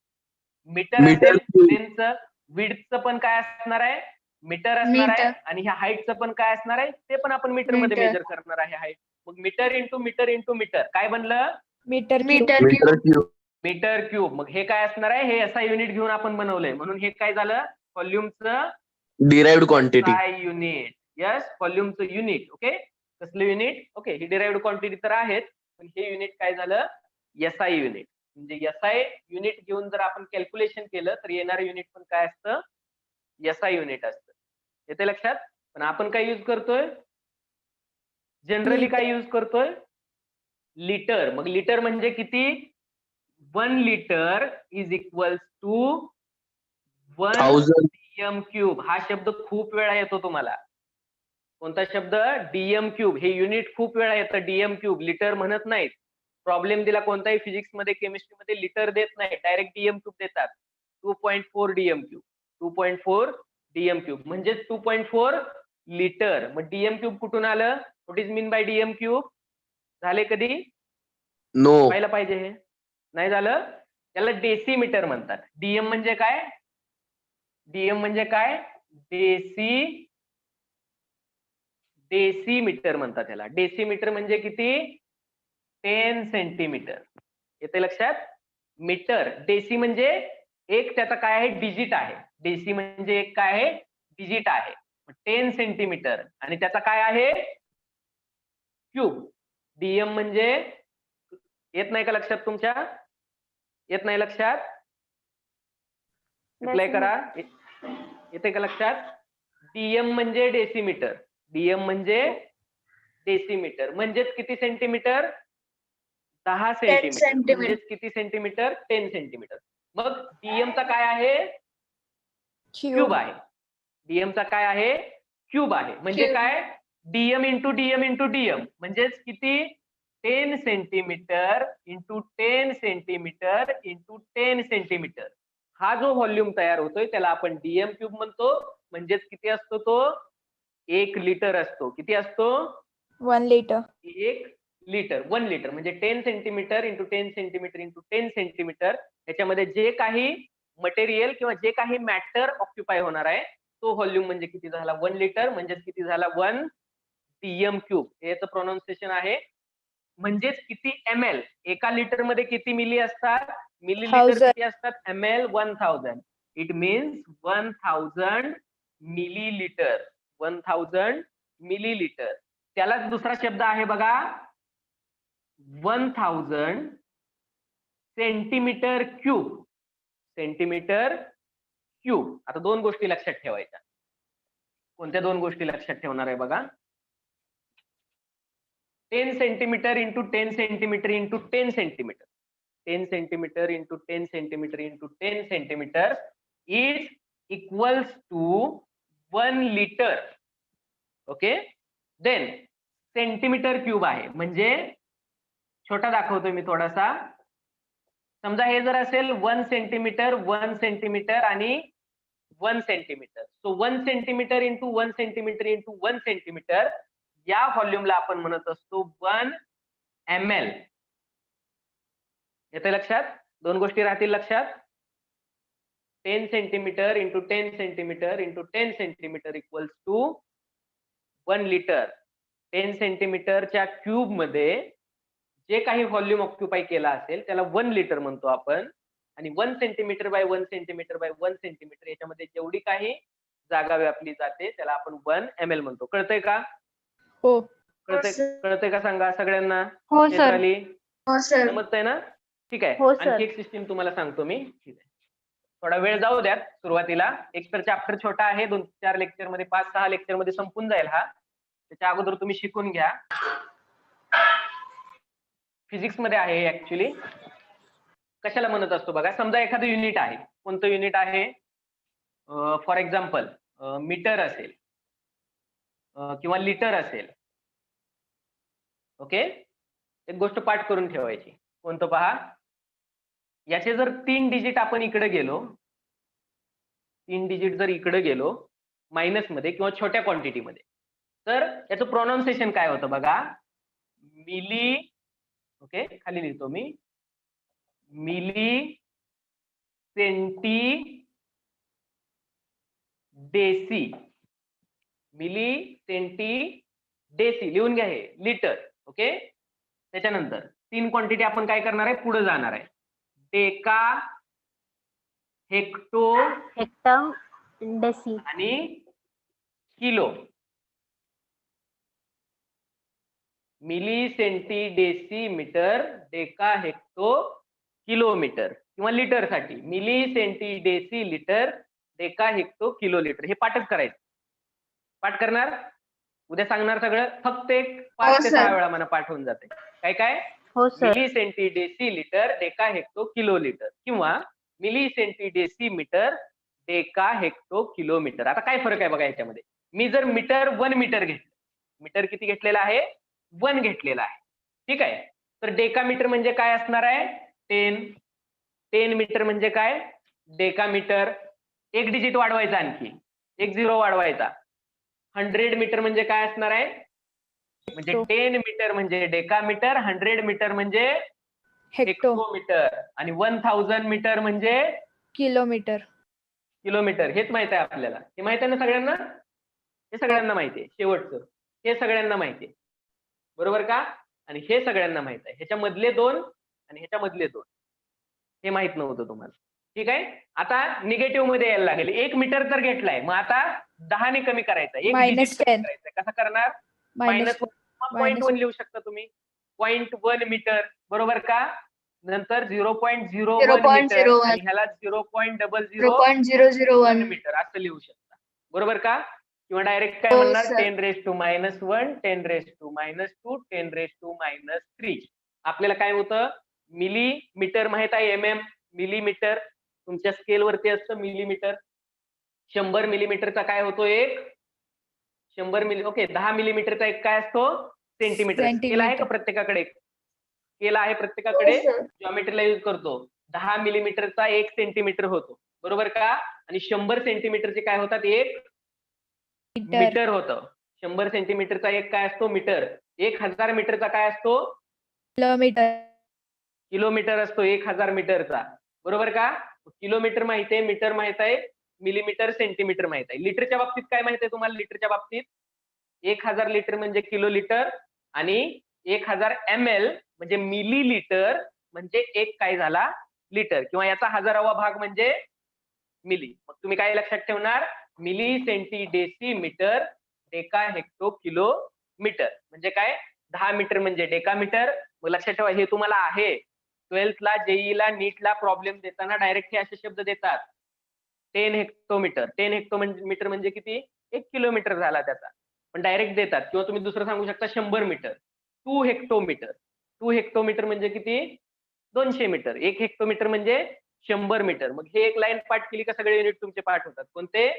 मीटर मीटर. असेल. लेंथचं विड्थचं पण काय असणार आहे, मीटर असणार आहे. मीटर. आणि ह्या हाईटचं पण काय असणार आहे, ते पण आपण मीटर मध्ये मीटर. मेजर करणार आहे हाईट. मग metre into metre into metre काय बनलं, metre Meter cube. Metre cube. Metre cube. मग हे काय असणार आहे, हे SI युनिट घेऊन आपण बनवलंय, म्हणून हे काय झालं, व्हॉल्यूमचं derived quantity. SI unit. Yes, व्हॉल्यूमचं युनिट. ओके, कसलं युनिट, ओके, ही डिराइव्ड क्वांटिटी तर आहेत, पण हे युनिट काय झालं, SI युनिट. म्हणजे SI युनिट घेऊन जर आपण कॅल्क्युलेशन केलं तर येणारं युनिट पण काय असतं, SI युनिट असतं. येते लक्षात? पण आपण काय यूज करतोय? जनरली काय यूज करतोय? लिटर. मग लिटर म्हणजे किती? 1 litre is equals to 1 1000 DM cube. हा शब्द खूप वेळा येतो तुम्हाला. कोणता शब्द? DM cube. हे युनिट खूप वेळा येतं. DM cube. लिटर म्हणत नाहीत. प्रॉब्लेम दिला कोणताही फिजिक्स मध्ये, केमिस्ट्री मध्ये लिटर देत नाही, डायरेक्ट डीएम क्यूब देतात. 2.4 डीएम क्यूब. 2.4 डीएम क्यूब म्हणजे 2.4 लिटर. मग डीएम क्यूब कुठून आलं? What is mean bye DM cube? झाले कधी? नो. पाहिलं पाहिजे हे. नाही झालं? त्याला डेसिमीटर म्हणतात. डीएम म्हणजे काय? डीएम म्हणजे काय? डेसिमीटर म्हणतात त्याला. डेसिमीटर म्हणजे किती? 10 सेंटीमीटर. येते लक्षात? मीटर. डेसी म्हणजे एक त्याचा काय आहे? डिजिट आहे. डेसी म्हणजे एक काय आहे? डिजिट आहे. 10 सेंटीमीटर आणि त्याचा काय आहे? क्यूब. डीएम म्हणजे येत नाही का लक्षात तुमच्या? येत नाही लक्षात? रिप्लाय करा. येते का लक्षात? डीएम म्हणजे डेसिमीटर. डीएम म्हणजे डेसिमीटर. म्हणजेच किती सेंटीमीटर? 10 सेंटीमीटर. म्हणजेच किती सेंटीमीटर? 10 सेंटीमीटर. मग डीएम चा काय आहे? क्यूब आहे. डीएम चा काय आहे? क्यूब आहे. म्हणजे Cube. काय? DM into DM into DM म्हणजेच किती? 10 centimetre into 10 centimetre into 10 centimetre. हा जो व्हॉल्यूम तयार होतोय त्याला आपण डीएम क्यूब म्हणतो. म्हणजेच किती असतो तो? 1 लिटर असतो. किती असतो? 1 liter. 1 लिटर. 1 लिटर म्हणजे 10 centimetre into 10 centimetre into 10 centimetre. त्याच्यामध्ये जे काही मटेरियल किंवा जे काही मॅटर ऑक्युपाय होणार आहे तो व्हॉल्यूम म्हणजे किती झाला? 1 लिटर. म्हणजेच किती झाला? 1 डीएम क्यूब. याचं प्रोनाउन्सिएशन आहे. म्हणजेच किती ml? एका लिटर मध्ये किती मिली असतात? मिलीलिटर 1000. किती असतात? ml 1000. It means 1000 millilitre. 1000 millilitre. त्यालाच दुसरा शब्द आहे बघा, 1000 सेंटीमीटर क्यूब. Centimetre cube. आता दोन गोष्टी लक्षात ठेवायच्या. कोणत्या दोन गोष्टी लक्षात ठेवणार आहे बघा? 10 centimetre into 10 centimetre into 10 centimetre. 10 centimetre into 10 centimetre into 10 centimetre is equals to 1 litre. Okay. Then centimetre cube आहे म्हणजे छोटा दाखवतोय मी थोडासा. समजा हे जर असेल 1 सेंटीमीटर 1 सेंटीमीटर आणि 1 centimetre. So 1 centimetre into 1 centimetre into 1 centimetre या व्हॉल्यूमला आपण म्हणत असतो 1 ml. येते लक्षात? दोन गोष्टी राहतील लक्षात. 10 centimetre into 10 centimetre into 10 centimetre equals to 1 litre. 10 सेंटीमीटरच्या क्यूब मध्ये जे काही व्हॉल्यूम ऑक्युपाय केला असेल त्याला 1 लिटर म्हणतो आपण. आणि 1 centimetre bye 1 centimetre bye 1 centimetre याच्यामध्ये जेवढी काही जागा व्यापली जाते त्याला आपण 1 ml म्हणतो. कळतंय का? हो. कळतंय का सांगा सगळ्यांना? हो सर. नेत्राली? हो सर. समजतंय ना? ठीक आहे. हो, सर. आणखी एक सिस्टीम तुम्हाला सांगतो मी. ठीक आहे. थोडा वेळ जाऊ द्यात सुरुवातीला. एक तर चॅप्टर छोटा आहे. 2-4 लेक्चर मध्ये 5-6 लेक्चर मध्ये संपून जाईल हा. त्याच्या अगोदर तुम्ही शिकून घ्या. फिजिक्स मध्ये आहे ऍक्च्युली. कशाला म्हणत असतो बघा. समजा एखादं युनिट आहे. कोणतं युनिट आहे? फॉर एक्झाम्पल मीटर असेल किंवा लिटर असेल. ओके. एक गोष्ट पाठ करून ठेवायची. कोणतं पहा. याचे जर 3 डिजिट आपण इकडे गेलो, 3 डिजिट जर इकडे गेलो मायनस मध्ये किंवा छोट्या क्वांटिटी मध्ये, तर याचं प्रोनाउन्सिएशन काय होतं बघा. मिली. ओके. खाली लिहितो मी. Milli centi deci. Milli centi deci लिहून घ्या हे. लिटर. ओके. त्याच्यानंतर 3 क्वांटिटी आपण काय करणार आहे? पुढे जाणार आहे. डेका, हेक्टो हेक्टर, डेसी आणि kilo. Milli centi deci metre, deca hecto kilometre. किंवा लिटर साठी milli centi deci litre, deca hecto kilolitre. हे पाठच करायचं. पाठ करणार, उद्या सांगणार सगळं. फक्त एक 5 ते 6 वेळा मला पाठ होऊन जाते. काय काय? हो sir. Milli centi deci litre deca hecto kilolitre किंवा milli centi deci metre deca hecto kilometre. आता काय फरक आहे बघा याच्यामध्ये. मी जर मीटर 1 मीटर घेतलं, मीटर किती घेतलेला आहे? 1 घेतलेला आहे. ठीक आहे. तर डेका मीटर म्हणजे काय असणार आहे? 10 मीटर म्हणजे काय? Deca metre. एक डिजिट वाढवायचा, आणखी एक 0 वाढवायचा. 100 मीटर म्हणजे काय असणार आहे? म्हणजे 10 मीटर म्हणजे डेका मीटर, 100 मीटर म्हणजे हेक्टो हेक्टोमीटर आणि 1000 मीटर म्हणजे किलोमीटर. किलोमीटर. हेच माहित आहे आपल्याला. हे माहित आहे ना सगळ्यांना? हे सगळ्यांना माहिती आहे. शेवटचं हे सगळ्यांना माहिती आहे, बरोबर का? आणि हे सगळ्यांना माहित आहे. ह्याच्यामधले 2 आणि ह्याच्यामधले 2 हे माहित नव्हतं तुम्हाला. ठीक आहे. आता निगेटिव्ह मध्ये यायला लागेल. 1 मीटर तर घेतलाय, मग आता 10 ने कमी करायचा. एक -10. digit कमी करायचं. कसं करणार? -1 लिहू शकता तुम्ही. 0.1 मीटर, बरोबर का? नंतर 0.01 मीटर आणि ह्याला 0.001 मीटर असं लिहू शकता, बरोबर का? किंवा डायरेक्ट काय म्हणणार? 10⁻⁻1, 10⁻⁻2, 10⁻⁻3. आपल्याला काय होतं? मिलीमीटर माहित आहे, मिलीमीटर तुमच्या स्केल वरती असतं मिलीमीटर. 100 मिलीमीटरचा काय होतो? एक 100 मिली, ओके, 10 मिलीमीटरचा एक काय असतो? सेंटीमीटर. स्केल आहे का प्रत्येकाकडे? स्केल आहे प्रत्येकाकडे. जॉमेट्रीला यूज करतो. 10 मिलीमीटरचा 1 सेंटीमीटर होतो, बरोबर का? आणि 100 सेंटीमीटरचे काय होतात? एक मीटर होतं. 100 सेंटीमीटरचा एक काय असतो? मीटर. 1000 मीटरचा काय असतो? किलोमीटर. किलोमीटर असतो 1000 मीटरचा, बरोबर का? किलोमीटर माहिती आहे, मीटर माहित आहे, मिलीमीटर, सेंटीमीटर माहित आहे. लिटरच्या बाबतीत काय माहिती आहे तुम्हाला? लिटरच्या बाबतीत 1000 लिटर म्हणजे किलोलीटर आणि 1000 ml म्हणजे मिलीलीटर म्हणजे एक काय झाला? लिटर, किंवा याचा 1000वा भाग म्हणजे मिली. मग तुम्ही काय लक्षात ठेवणार? Milli centi deci metre deca hecto kilo metre म्हणजे काय? 10 मीटर म्हणजे डेका मीटर. मग लक्षात ठेवा, हे तुम्हाला आहे 12th ला, जेईला, नीटला प्रॉब्लेम देताना डायरेक्ट हे असे शब्द देतात. 10 हेक्टोमीटर. 10 हेक्टोमीटर म्हणजे किती? 1 किलोमीटर झाला त्याचा, पण डायरेक्ट देतात. किंवा तुम्ही दुसरं सांगू शकता 100 मीटर. 2 हेक्टोमीटर. 2 हेक्टोमीटर म्हणजे किती? 200 मीटर. 1 हेक्टोमीटर म्हणजे 100 मीटर. मग हे एक लाईन पाठ केली का सगळे युनिट तुमचे पाठ होतात. कोणते?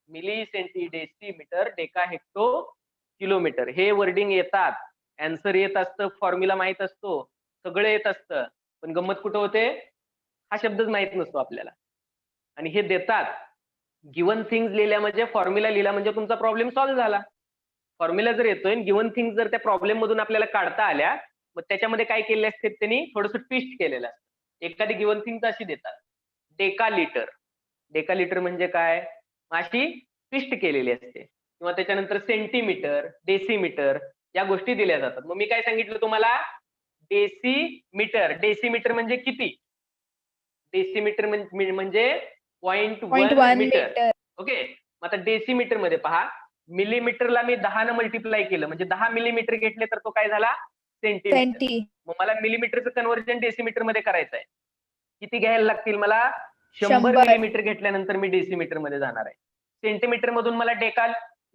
Milli centi deci metre deca hecto kilometre. हे वर्डिंग येतात, आन्सर येत असतं, फॉर्म्युला माहित असतो, सगळं येत असतं. पण गंमत कुठं होते? हा शब्दच माहित नसतो आपल्याला. आणि हे देतात. गिवन थिंग्स लिहिल्या म्हणजे, फॉर्म्युला लिहिला म्हणजे तुमचा प्रॉब्लेम सॉल्व्ह झाला. फॉर्म्युला जर येतोय, गिवन थिंग्स जर त्या प्रॉब्लेम मधून आपल्याला काढता आल्या, मग त्याच्यामध्ये काय केले असते? त्यांनी थोडंसं ट्विस्ट केलेलं असतं. एखादी गिवन थिंग्स अशी देतात, डेका लिटर. डेका लिटर म्हणजे काय? अशी ट्विस्ट केलेली असते. किंवा त्याच्यानंतर सेंटीमीटर, डेसीमीटर या गोष्टी दिल्या जातात. मग मी काय सांगितलं तुम्हाला? डेसीमीटर. डेसीमीटर म्हणजे किती? डेसीमीटर म्हणजे 0.1 मीटर. ओके. मग आता डेसीमीटर मध्ये पहा, मिलीमीटरला मी 10 ने मल्टिप्लाय केलं म्हणजे 10 मिलीमीटर घेतले तर तो काय झाला? सेंटीमीटर. मग मला मिलीमीटरचं कन्व्हर्जन डेसीमीटर मध्ये करायचं आहे. किती घ्यायला लागतील मला? 100 मिलीमीटर घेतल्यानंतर मी डेसीमीटर मध्ये जाणार आहे. सेंटीमीटर मधून मला डेका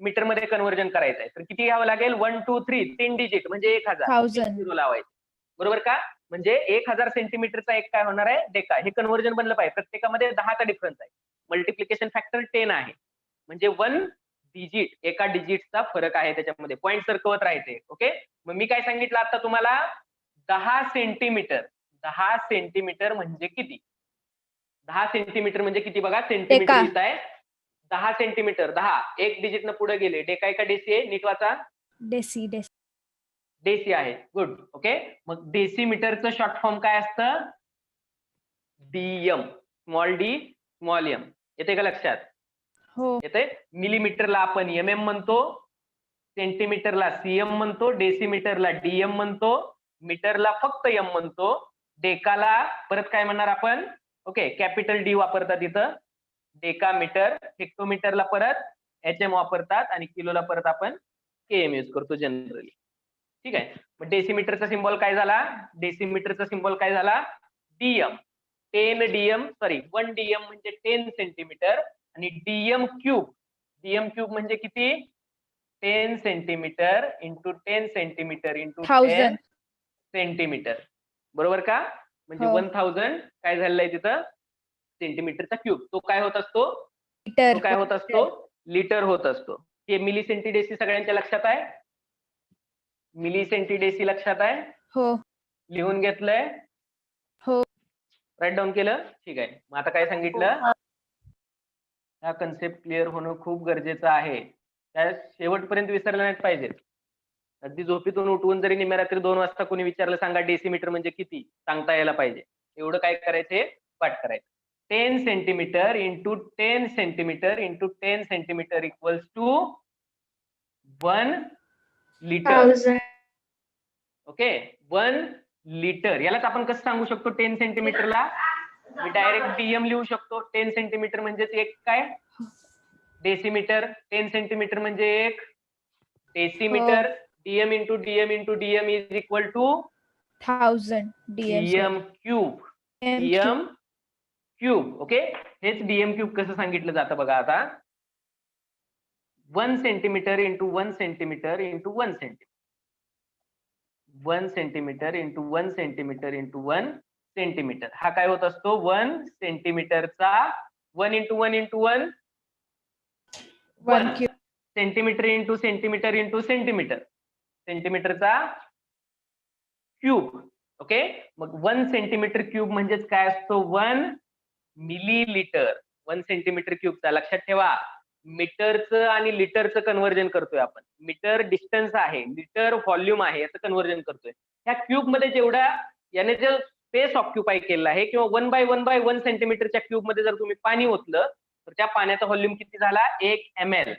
मीटर मध्ये कन्व्हर्जन करायचं आहे, तर किती घ्यावं लागेल? 1 2 3 3 डिजिट म्हणजे 1000 लावायचे, बरोबर का? म्हणजे 1000 सेंटीमीटरचा एक काय होणार आहे? डेका. हे कन्व्हर्जन बनलं पाहिजे. प्रत्येकामध्ये 10चा डिफरन्स आहे. मल्टिप्लिकेशन फॅक्टर 10 आहे, म्हणजे 1 डिजिट, एका डिजिटचा फरक आहे त्याच्यामध्ये. पॉईंट सरकवत राहायचे. ओके. मग मी काय सांगितलं आता तुम्हाला? 10 सेंटीमीटर. 10 सेंटीमीटर म्हणजे किती? 10 सेंटीमीटर म्हणजे किती बघा? सेंटीमीटर लिहित आहे. 10 सेंटीमीटर. 10 एक डिजिट न पुढे गेले. डेका का डेसी आहे? नीट वाचा. डेसी. डेसी आहे. गुड. ओके. मग डेसीमीटरचं शॉर्ट फॉर्म काय असतं? Dm. Small d small m. येते का लक्षात? हो. येते. मिलीमीटरला आपण एमएम म्हणतो, सेंटीमीटरला सीएम म्हणतो, डेसीमीटरला डीएम म्हणतो, मीटरला फक्त एम म्हणतो, डेकाला परत काय म्हणणार आपण? ओके, कॅपिटल डी वापरतात इथं, डेका मीटर. हेक्टोमीटरला परत एचएम वापरतात आणि किलोला परत आपण केएम यूज करतो जनरली. ठीक आहे. मग डेसीमीटरचा सिम्बॉल काय झाला? डेसीमीटरचा सिम्बॉल काय झाला? डीएम. 1 डीएम म्हणजे 10 सेंटीमीटर आणि डीएम क्यूब म्हणजे किती 10 centimetre into 10 centimetre into 10 1000. Centimetre. बरोबर का? म्हणजे हो. 1000 काय झालेलं आहे तिथं सेंटीमीटरचा क्यूब. तो काय होत असतो मीटर. तो काय होत असतो लिटर होत असतो. हे मिली सेंटीडेसी सगळ्यांच्या लक्षात आहे? मिली सेंटीडेसी लक्षात आहे? हो. लिहून घेतलंय? हो. राईट डाऊन केलं? ठीक आहे. मग आता काय सांगितलं? हा कन्सेप्ट क्लिअर होणं खूप गरजेचं आहे. त्या शेवटपर्यंत विसरलं नाही पाहिजे. अगदी झोपेतून उठवून जरी निम्या रात्री 2 वाजता कोणी विचारलं सांगा डेसिमीटर म्हणजे किती, सांगता यायला पाहिजे. एवढं काय करायचंय पाठ करायचं. 10 centimetre into 10 centimetre into 10 centimetre equals to 1 litre. 1000. Okay 1 litre. यालाच आपण कसं सांगू शकतो 10 सेंटीमीटरला? मी डायरेक्ट डीएम लिहू शकतो. 10 सेंटीमीटर म्हणजेच एक काय डेसिमीटर. 10 सेंटीमीटर म्हणजे एक decimetre. DM into DM into DM is equal to 1000 DM cube. DM cube. Okay हेच डीएम क्यूब कसं सांगितलं जातं बघा आता. 1 centimetre into 1 centimetre into 1 centimetre. 1 centimetre into 1 centimetre into 1 centimetre. हा काय होत असतो 1 सेंटीमीटरचा 1 into 1 into 1 1 cube. Centimetre into centimetre into centimetre. सेंटीमीटरचा क्यूब. ओके मग 1 सेंटीमीटर क्यूब म्हणजेच काय असतो 1 मिलीलीटर. 1 सेंटीमीटर क्यूबचा लक्षात ठेवा. मीटरचं आणि लिटरचं कन्व्हर्जन करतोय आपण. मीटर डिस्टन्स आहे, लिटर व्हॉल्यूम आहे, याचं कन्व्हर्जन करतोय. ह्या क्यूब मध्ये जेवढा याने जे स्पेस ऑक्युपाय केलेला आहे किंवा 1/1/1 सेंटीमीटरच्या क्यूब मध्ये जर तुम्ही पाणी ओतलं तर त्या पाण्याचा व्हॉल्यूम किती झाला 1 ml.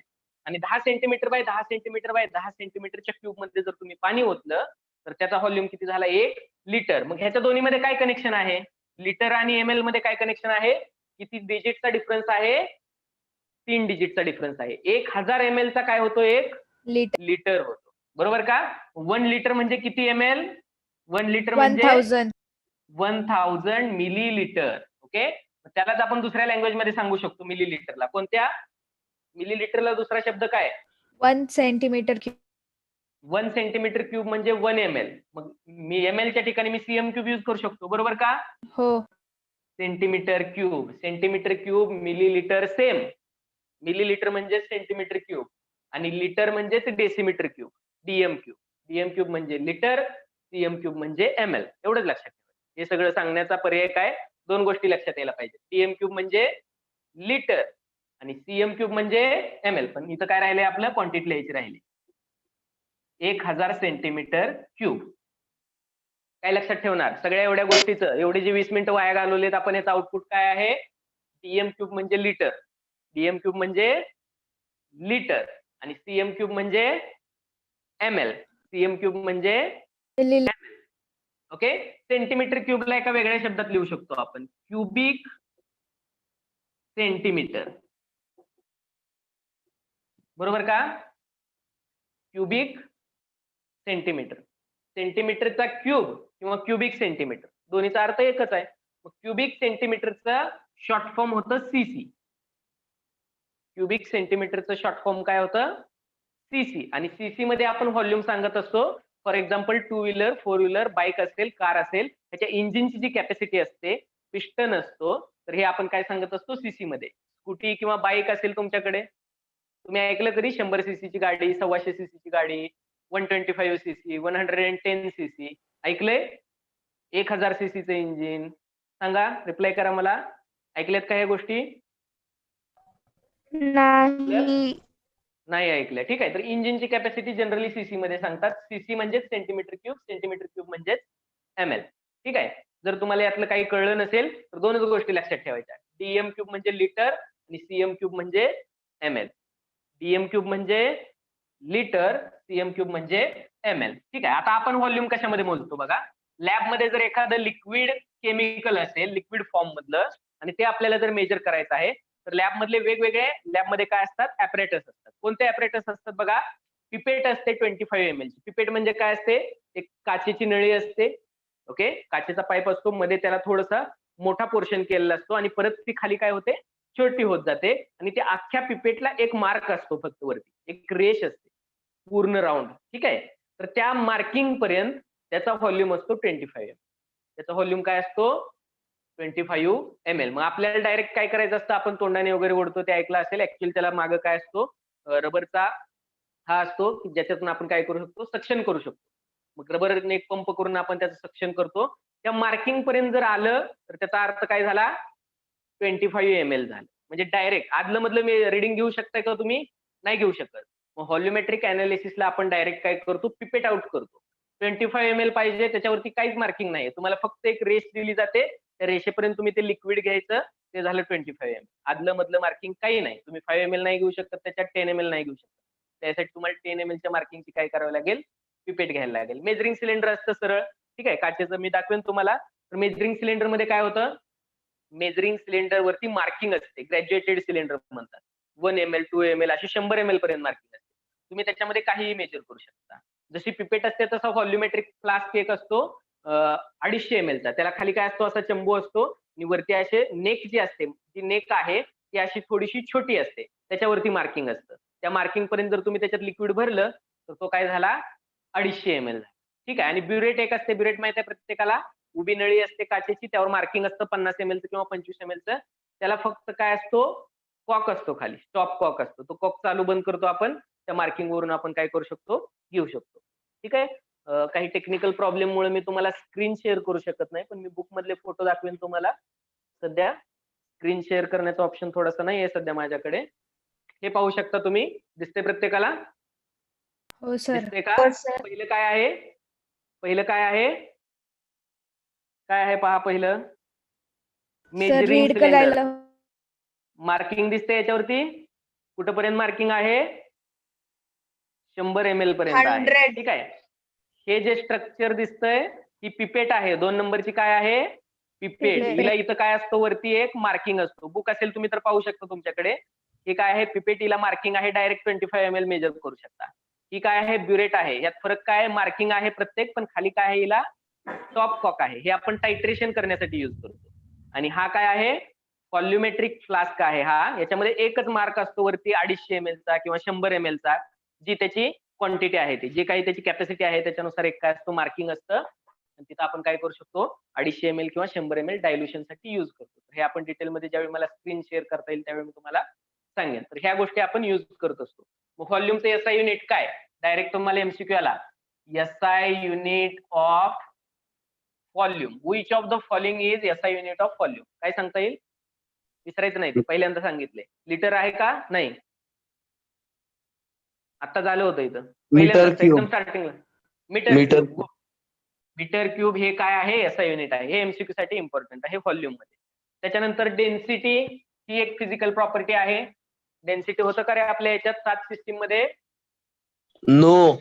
आणि 10 सेंटीमीटर बाय 10 सेंटीमीटर बाय 10 सेंटीमीटरच्या क्यूब मध्ये जर तुम्ही पाणी ओतलं तर त्याचा व्हॉल्यूम किती झाला 1 लिटर. मग ह्याच्या दोन्ही मध्ये काय कनेक्शन आहे? लिटर आणि ml मध्ये काय कनेक्शन आहे? किती डिजिटचा डिफरन्स आहे? 3 डिजिटचा डिफरन्स आहे. 1000 ml चा काय होतो 1 लिटर होतो. बरोबर का? 1 लिटर म्हणजे किती ml? 1 लिटर म्हणजे 1000 मिलीलीटर. ओके त्यालाच आपण दुसऱ्या लँग्वेज मध्ये सांगू शकतो मिलीलीटरला. कोणत्या? मिलीलीटरला दुसरा शब्द काय? 1 सेंटीमीटर क्यूब. 1 सेंटीमीटर क्यूब म्हणजे 1 ml. मग मी ml च्या ठिकाणी मी cm क्यूब यूज करू शकतो. बरोबर का? हो. Centimetre cube millilitre same. Millilitre म्हणजे सेंटीमीटर क्यूब आणि लिटर म्हणजे डेसिमीटर क्यूब. डीएम क्यूब म्हणजे लिटर, सीएम क्यूब म्हणजे ml. एवढंच लक्षात ठेवा. हे सगळं सांगण्याचा पर्याय काय? 2 गोष्टी लक्षात यायला पाहिजे. डीएम क्यूब म्हणजे लिटर आणि सीएम क्यूब म्हणजे ml. पण इथं काय राहिले आपलं क्वांटिटी लिहायची राहिली 1000 सेंटीमीटर क्यूब. काय लक्षात ठेवणार? सगळ्या एवढ्या गोष्टीचं एवढे जे 20 मिनिटं वाया घालवलेत आपण याचं आउटपुट काय आहे? डीएम क्यूब म्हणजे लिटर, डीएम क्यूब म्हणजे लिटर आणि सीएम क्यूब म्हणजे ml. सीएम क्यूब म्हणजे मिलीलीटर. ओके सेंटीमीटर क्यूबला एका वेगळ्या शब्दात लिहू शकतो आपण क्यूबिक सेंटीमीटर. बरोबर का? Cubic centimetre. सेंटीमीटरचा क्यूब किंवा क्यूबिक सेंटीमीटर दोन्हीचा अर्थ एकच आहे. मग क्यूबिक सेंटीमीटरचा शॉर्ट फॉर्म होतं सीसी. क्यूबिक सेंटीमीटरचं शॉर्ट फॉर्म काय होतं? सीसी. आणि सीसी मध्ये आपण व्हॉल्यूम सांगत असतो. For example 2 wheeler 4 wheeler bike असेल कार असेल त्याच्या इंजिनची जी कॅपॅसिटी असते पिस्टन असतो तर हे आपण काय सांगत असतो सीसी मध्ये. स्कूटी किंवा बाईक असेल तुमच्याकडे तुम्ही ऐकलं कधी 100 सीसीची गाडी, 125 सीसीची गाडी, 125 सीसी, 110 सीसी ऐकलंय? 1000 सीसीचं इंजिन. सांगा रिप्लाय करा मला. ऐकल्यात का ह्या गोष्टी? नाही ऐकल्या. ठीक आहे तर इंजिनची कॅपॅसिटी जनरली सीसी मध्ये सांगतात. सीसी म्हणजे सेंटीमीटर क्यूब म्हणजेच ml. ठीक आहे. जर तुम्हाला यातलं काही कळलं नसेल तर 2च गोष्टी लक्षात ठेवायच्या. डीएम क्यूब म्हणजे लिटर आणि सीएम क्यूब म्हणजे ml. डीएम क्यूब म्हणजे लिटर, सीएम क्यूब म्हणजे ml. ठीक आहे. आता आपण व्हॉल्यूम कशामध्ये मोजतो बघा. लॅब मध्ये जर एखादं लिक्विड केमिकल असेल लिक्विड फॉर्म मधलं आणि ते आपल्याला जर मेजर करायचं आहे तर लॅब मधले वेगवेगळे लॅबमध्ये काय असतात? ऍपरेटस असतात. कोणते ऍपरेटस असतात बघा? पिपेट असते 25 ml ची. पिपेट म्हणजे काय असते? एक काचेची नळी असते. ओके काचेचा पाईप असतो मध्ये त्याला थोडासा मोठा पोर्शन केलेला असतो आणि परत ती खाली काय होते छोटी होत जाते आणि त्या अख्ख्या पिपेटला एक मार्क असतो फक्त वरती, एक रेष असते पूर्ण राऊंड. ठीक आहे. तर त्या मार्किंग पर्यंत त्याचा व्हॉल्यूम असतो 25 ml. त्याचा व्हॉल्यूम काय असतो 25 ml. मग आपल्याला डायरेक्ट काय करायचं असतं, आपण तोंडाने वगैरे ओढतो ते ऐकलं असेल. ऍक्च्युअली त्याला मागं काय असतो, रबरचा हा असतो की ज्याच्यातून आपण काय करू शकतो, सक्शन करू शकतो. मग रबरने एक पंप करून आपण त्याचं सक्शन करतो. त्या मार्किंग पर्यंत जर आलं तर त्याचा अर्थ काय झाला, 25 ml झालं. म्हणजे डायरेक्ट आदलं मधलं मी रिडिंग घेऊ शकताय का तुम्ही, नाही घेऊ शकत. मग व्हॉल्युमेट्रिक अनालिसिसला आपण डायरेक्ट काय करतो, पिपेट आउट करतो. 25 ml पाहिजे, त्याच्यावरती काहीच मार्किंग नाही, तुम्हाला फक्त एक रेष दिली जाते, त्या रेषेपर्यंत तुम्ही ते लिक्विड घ्यायचं, ते झालं 25 ml. आदलं मधलं मार्किंग काही नाही. तुम्ही 5 ml नाही घेऊ शकत, त्याच्यात 10 ml नाही घेऊ शकत. त्यासाठी तुम्हाला 10 ml च्या मार्किंगची काय करावं लागेल, पिपेट घ्यायला लागेल. मेजरिंग सिलेंडर असतं सरळ, ठीक आहे, काचेचं मी दाखवेन तुम्हाला. तर मेजरिंग सिलेंडर मध्ये काय होतं, मेजरिंग सिलेंडर वरती मार्किंग असते, ग्रॅज्युएटेड सिलेंडर म्हणतात. 1 ml 2 ml अशी 100 ml पर्यंत मार्किंग असते. तुम्ही त्याच्यामध्ये काहीही मेजर करू शकता. जशी पिपेट असते तसा व्हॉल्युमेट्रिक फ्लास्क एक असतो 250 ml चा. त्याला खाली काय असतो, असा चंबू असतो आणि वरती असे नेक जी असते, जी नेक आहे ती अशी थोडीशी छोटी असते, त्याच्यावरती मार्किंग असतं. त्या मार्किंग पर्यंत जर तुम्ही त्याच्यात लिक्विड भरलं तर तो काय झाला 250 ml झाला. ठीक आहे. आणि ब्युरेट एक असते, ब्युरेट माहिती आहे प्रत्येकाला, उभी नळी असते काचेची, त्यावर मार्किंग असतं 50 ml किंवा 25 ml चं. त्याला फक्त काय असतो, कॉक असतो खाली, स्टॉप कॉक असतो. तो कॉक चालू बंद करतो आपण, त्या मार्किंग वरून आपण काय करू शकतो, घेऊ शकतो. ठीक आहे. काही टेक्निकल प्रॉब्लेम मुळे मी तुम्हाला स्क्रीन शेअर करू शकत नाही, पण मी बुक मधले फोटो दाखवेन तुम्हाला. सध्या स्क्रीन शेअर करण्याचा ऑप्शन थोडासा नाही आहे सध्या माझ्याकडे. हे पाहू शकता तुम्ही, दिसते प्रत्येकाला, हो सर. दिसते का? हो सर. पहिलं काय आहे, पहिलं काय आहे, काय आहे पहा पहिलं, सर मेजरिंग रीड सिलेंडर. करायला मार्किंग दिसते याच्यावरती, कुठपर्यंत मार्किंग आहे, 100 ml पर्यंत आहे. 100. ठीक आहे. हे जे स्ट्रक्चर दिसतंय ही पिपेट आहे, 2 नंबरची काय आहे, पिपेट. पिपेट. हिला इथं काय असतो, वरती एक मार्किंग असतो. बुक असेल तुम्ही तर पाहू शकता तुमच्याकडे. ही काय आहे, पिपेट, हिला मार्किंग आहे, डायरेक्ट 25 ml मेजर करू शकता. ही काय आहे, ब्युरेट आहे. यात फरक काय आहे, मार्किंग आहे प्रत्येक, पण खाली काय आहे, हिला टॉप कॉक आहे. हे आपण टायट्रेशन करण्यासाठी युज करतो. आणि हा काय आहे, व्हॉल्युमेट्रिक फ्लास्क आहे हा. याच्यामध्ये एकच मार्क असतो वरती 250 ml चा किंवा 100 ml चा, जी त्याची क्वांटिटी आहे, ती जे काही त्याची कॅपॅसिटी आहे त्याच्यानुसार एक काय असतो, मार्किंग असतं. आणि तिथं आपण काय करू शकतो, 250 ml किंवा 100 ml डायल्युशन साठी युज करतो. हे आपण डिटेलमध्ये ज्यावेळी मला स्क्रीन शेअर करता येईल त्यावेळी मी तुम्हाला सांगेन. तर ह्या गोष्टी आपण युज करत असतो. मग व्हॉल्यूमचं एसआय युनिट काय, डायरेक्ट तुम्हाला एमसीक्यू आला, SI unit of volume. Which of the following is SI unit of volume, काय सांगता येईल, विसरायचं नाही, ते पहिल्यांदा सांगितले. लिटर आहे का, नाही, आता झालं होतं इथं मीटर एकदम क्यूब. स्टार्टिंगला. मीटर मीटर मीटर क्यूब हे काय आहे, एसआय युनिट आहे. हे एमसीक्यू साठी इम्पॉर्टंट आहे व्हॉल्यूम मध्ये. त्याच्यानंतर डेन्सिटी ही एक फिजिकल प्रॉपर्टी आहे. डेन्सिटी होतं का रे आपल्या याच्यात 7 सिस्टीम मध्ये, नो.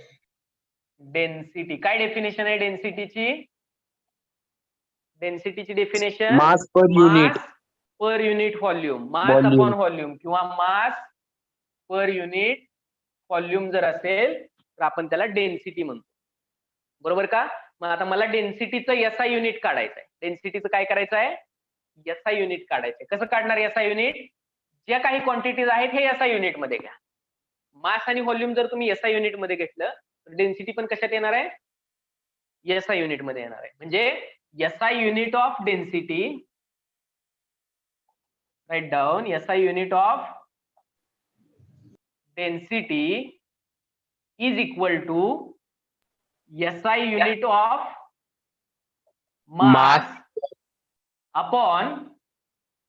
डेन्सिटी काय डेफिनेशन आहे डेन्सिटीची, डेन्सिटीची definition mass per unit. Per unit volume, mass Volume. Upon volume किंवा मास पर युनिट व्हॉल्यूम जर असेल तर आपण त्याला डेन्सिटी म्हणतो, बरोबर का. मग आता मला डेन्सिटीचं एसआय युनिट काढायचं आहे. डेन्सिटीचं काय करायचं आहे, एसआय युनिट काढायचंय. कसं काढणार एसआय युनिट, ज्या काही क्वांटिटीज आहेत हे एसआय युनिट मध्ये घ्या. मास आणि व्हॉल्यूम जर तुम्ही एसआय युनिट मध्ये घेतलं तर डेन्सिटी पण कशात येणार आहे, एसआय युनिट मध्ये येणार आहे. म्हणजे SI unit of density, write down, SI unit of density is equal to SI unit of mass upon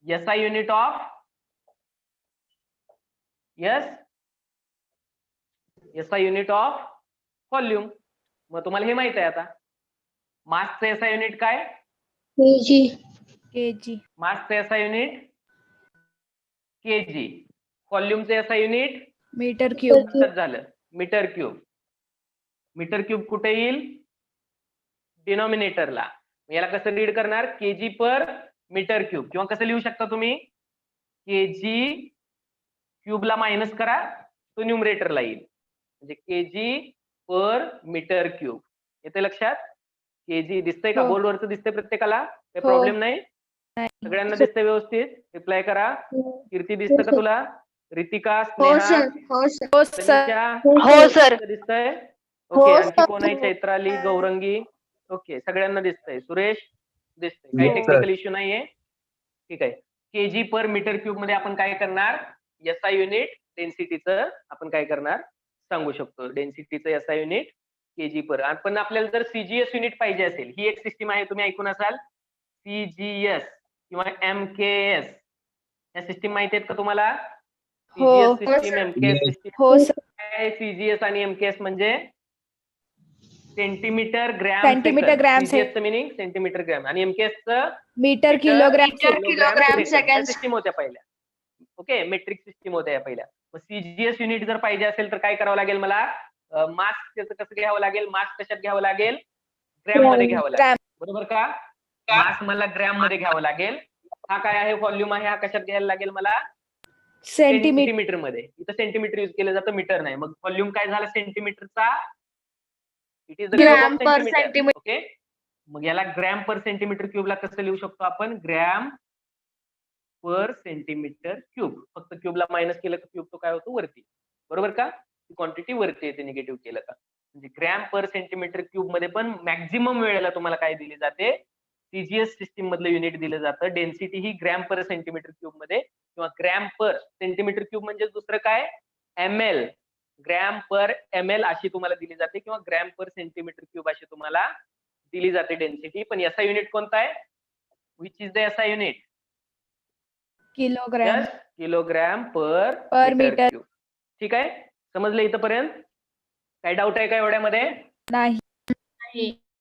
SI unit of SI unit of volume. मग तुम्हाला हे माहित आहे आता, मासचं SI युनिट काय, केजी. मासचं SI युनिट केजी, व्हॉल्यूमचं SI युनिट मीटर क्यूब. झालं मीटर क्यूब. मीटर क्यूब कुठे येईल, डिनॉमिनेटरला. याला कसं रीड करणार, केजी पर मीटर क्यूब, किंवा कसं लिहू शकता तुम्ही, केजी क्यूबला मायनस करा, तो न्यूमरेटरला येईल, म्हणजे केजी पर मीटर क्यूब. येते लक्षात, केजी दिसतंय का, हो. बोर्डवरचं दिसतंय प्रत्येकाला, काही हो. प्रॉब्लेम नाही. सगळ्यांना दिसतंय व्यवस्थित? रिप्लाय करा. कीर्ती दिसतं का तुला? रितिका, हो स्नेहा, सर, हो सर. हो सर. तनिषा हो सर. दिसतंय? हो, ओके. आणखी सर. कोण आहे? चैत्राली, गौरंगी. ओके, सगळ्यांना दिसतंय. सुरेश दिसतंय. काही हो, सर. टेक्निकल इश्यू नाहीये? ठीक आहे. केजी पर मीटर क्यूब मध्ये आपण काय करणार? एसआय युनिट डेन्सिटीचं आपण काय करणार सांगू शकतो. डेन्सिटीचं एसआय युनिट केजी पर. पण आपल्याला जर सीजीएस युनिट पाहिजे असेल, ही एक सिस्टीम आहे, तुम्ही ऐकून असाल सीजीएस किंवा एमकेएस. या सिस्टीम माहिती आहेत का तुम्हाला? हो. सीजीएस हो, सिस्टीम, सर. MKS system. हो सर. काय सीजीएस आणि एमकेएस म्हणजे सेंटीमीटर ग्रॅम सेंटीमीटर ग्रॅम सीजीएसचं मिनिंग सेंटीमीटर ग्रॅम आणि एमकेएसचं metre kilogram kilogram second. System होत्या पहिल्या. ओके, मेट्रिक सिस्टीम होत्या या पहिल्या. मग सीजीएस युनिट जर पाहिजे असेल तर काय करावं लागेल मला? मास त्याचं कसं घ्यावं लागेल? मास कशात घ्यावं लागेल? ग्रॅम मध्ये घ्यावं लागेल. बरोबर का? मास मला ग्रॅम मध्ये घ्यावं लागेल. हा काय आहे? व्हॉल्यूम आहे. हा कशात घ्यायला लागेल मला? सेंटीमीटर मध्ये. इथं सेंटीमीटर युज केलं जातं, मीटर नाही. मग व्हॉल्यूम काय झाला सेंटीमीटरचा? It is the gram per centimetre. Centimetre. Okay, मग याला ग्रॅम पर सेंटीमीटर क्यूबला कसं लिहू शकतो आपण? Gram per centimetre cube. फक्त क्यूबला मायनस केलं तर क्यूब तो काय होतो? वरती. बरोबर का? ती क्वांटिटी वरती येते निगेटिव्ह केलं का. म्हणजे ग्रॅम पर सेंटीमीटर क्यूब मध्ये पण मॅक्झिमम वेळेला तुम्हाला काय दिली जाते? सीजीएस सिस्टीम मधलं युनिट दिलं जातं. डेन्सिटी ही ग्रॅम पर सेंटीमीटर क्यूब मध्ये किंवा ग्रॅम पर सेंटीमीटर क्यूब म्हणजे दुसरं काय? एमएल. ग्रॅम पर एमएल अशी तुम्हाला दिली जाते किंवा ग्रॅम पर सेंटीमीटर क्यूब अशी तुम्हाला दिली जाते डेन्सिटी. पण एसआय युनिट कोणता आहे? Which is the SI unit? Kilogram kilogram per metre. Cube. ठीक आहे, समजलं इथपर्यंत? काय डाऊट आहे का एवढ्यामध्ये? नाही.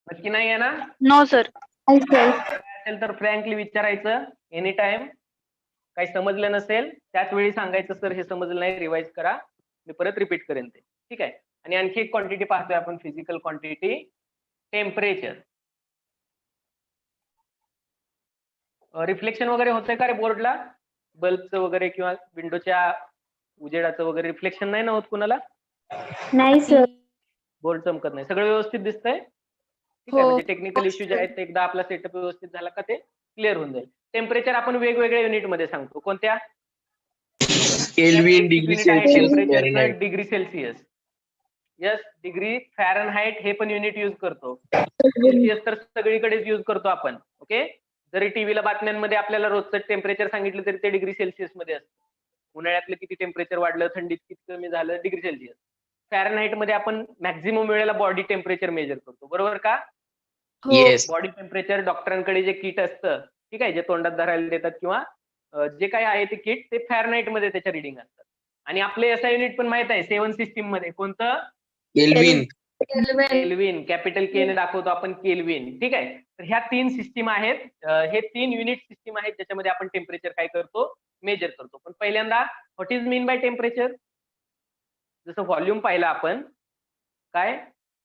नक्की नाही आहे ना? No sir. काय असेल तर फ्रँकली विचारायचं एनी टाइम. काही समजलं नसेल त्याच वेळी सांगायचं, सर हे समजलं नाही, रिवाइज करा. मी परत रिपीट करेन ते. ठीक आहे. आणि आणखी एक क्वांटिटी पाहतोय आपण, फिजिकल क्वांटिटी, टेम्परेचर. रिफ्लेक्शन वगैरे होतंय का रे बोर्डला? बल्बचं वगैरे किंवा विंडोच्या उजेडाचं वगैरे रिफ्लेक्शन नाही ना होत कुणाला? नाही सर. बोर्ड चमकत नाही. सगळं व्यवस्थित दिसतंय? ठीक आहे. हो. म्हणजे टेक्निकल इश्यू जे आहेत ते एकदा आपला सेटअप व्यवस्थित झाला का ते क्लिअर होऊन जाईल. टेम्परेचर आपण वेगवेगळ्या युनिट मध्ये सांगतो. कोणत्या? Kelvin, degree Celsius, temperature Fahrenheit. Degree Celsius. Yes, degree Fahrenheit हे पण युनिट युज करतो. हो. सेल्सिअस तर सगळीकडेच युज करतो आपण. ओके, जरी टीव्हीला बातम्यांमध्ये आपल्याला रोजचं टेम्परेचर सांगितलं तरी ते डिग्री सेल्सिअस मध्ये असतं. उन्हाळ्यातलं किती टेम्परेचर वाढलं, थंडीत किती कमी झालं, डिग्री सेल्सिअस. फॅरनहाइट मध्ये आपण मॅक्झिमम वेळेला बॉडी टेम्परेचर मेजर करतो. बरोबर का? येस. बॉडी टेम्परेचर डॉक्टरांकडे जे किट असतं, ठीक आहे, जे तोंडात धरायला देतात किंवा जे काही आहे ते किट, ते फॅरनहाइट मध्ये त्याच्या रिडिंग असतात. आणि आपले एसआय युनिट पण माहित आहे 7 सिस्टीम मध्ये. कोणतं? केल्विन. केल्विन. कॅपिटल के ने दाखवतो आपण केल्विन. ठीक आहे. तर ह्या 3 सिस्टीम आहेत. हे 3 युनिट सिस्टीम आहेत ज्याच्यामध्ये आपण टेम्परेचर काय करतो? मेजर करतो. पण पहिल्यांदा what is mean by temperature? जसं व्हॉल्यूम पाहिलं आपण, काय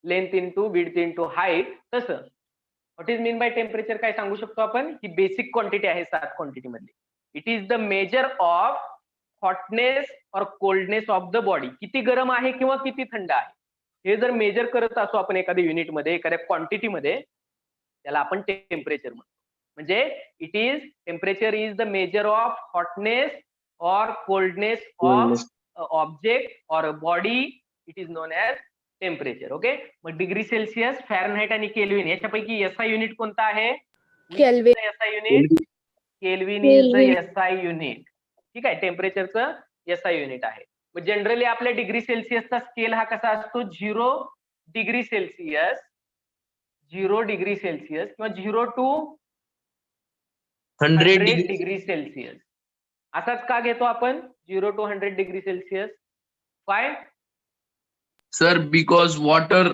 length into width into height, तसं what is mean by temperature काय सांगू शकतो आपण? ही बेसिक क्वांटिटी आहे 7 क्वांटिटी मधली. It is the measure of hotness और कोल्डनेस ऑफ द बॉडी. किती गरम आहे किंवा किती थंड आहे हे जर मेजर करत असो आपण एखाद्या युनिट मध्ये, एखाद्या क्वांटिटी मध्ये, त्याला आपण टेम्परेचर म्हणतो. म्हणजे it is temperature is the measure of hotness और कोल्डनेस ऑफ ऑब्जेक्ट और body. It is known as temperature. Okay, मग डिग्री सेल्सिअस, फॅरनहाइट आणि केल्विन याच्यापैकी एसआय युनिट कोणता आहे? Kelvin. SI unit Kelvin is the SI unit. ठीक आहे, टेम्परेचरचं एसआय युनिट आहे. मग जनरली आपल्या डिग्री सेल्सिअसचा स्केल हा कसा असतो? 0 डिग्री सेल्सिअस, 0 डिग्री सेल्सिअस किंवा 0 to 100 डिग्री सेल्सिअस. असाच का घेतो आपण 0 to 100 डिग्री सेल्सिअस? काय? Sir, because water.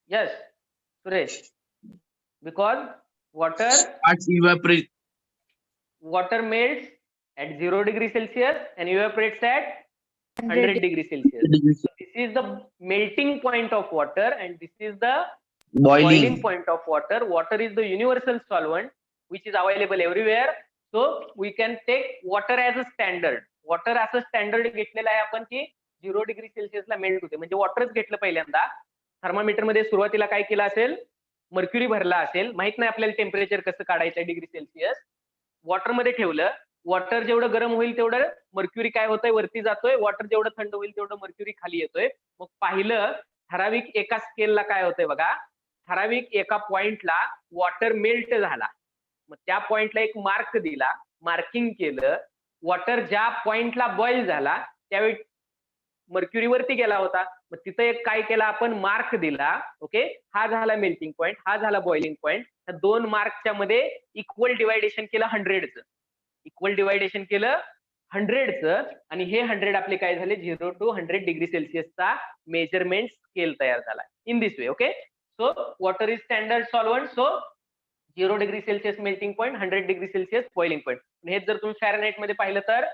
Yes Suresh, because water evaporate. water melts at 0 degree Celsius and evaporates at 100 degree Celsius. So this is the melting point of water and this is the boiling point of water. Water is the universal solvent which is available everywhere. So we can take water as a standard. Water as a standard घेतलेला आहे आपण की 0 डिग्री सेल्सिअसला मेल्ट होते. म्हणजे वॉटरच घेतलं पहिल्यांदा. थर्मामीटर मध्ये सुरुवातीला काय केलं असेल? मर्क्युरी भरला असेल. माहित नाही आपल्याला टेम्परेचर कसं काढायचं डिग्री सेल्सिअस. वॉटरमध्ये ठेवलं, वॉटर जेवढं गरम होईल तेवढं मर्क्युरी काय होतंय, वरती जातोय, वॉटर जेवढं थंड होईल तेवढं मर्क्युरी खाली येतोय. मग पाहिलं ठराविक एका स्केलला काय होतंय बघा, ठराविक एका पॉइंटला वॉटर मेल्ट झाला, मग त्या पॉइंटला एक मार्क दिला, मार्किंग केलं, वॉटर ज्या पॉइंटला बॉईल झाला त्यावेळी मर्क्युरी वरती गेला होता, मग तिथं एक काय केला आपण, मार्क दिला. ओके, हा झाला मेल्टिंग पॉइंट, हा झाला बॉइलिंग पॉइंट. त्या दोन मार्कच्या मध्ये इक्वल डिवायडेशन केलं 100चं, इक्वल डिवायडेशन केलं 100चं, आणि हे 100 आपले काय झाले 0 to 100 डिग्री सेल्सिअसचा मेजरमेंट स्केल तयार झाला in this way. Okay, so water is standard solvent, so 0 degree Celsius melting point, 100 degree Celsius boiling point. हे जर तुम्ही फॅरनहाइट मध्ये पाहिलं तर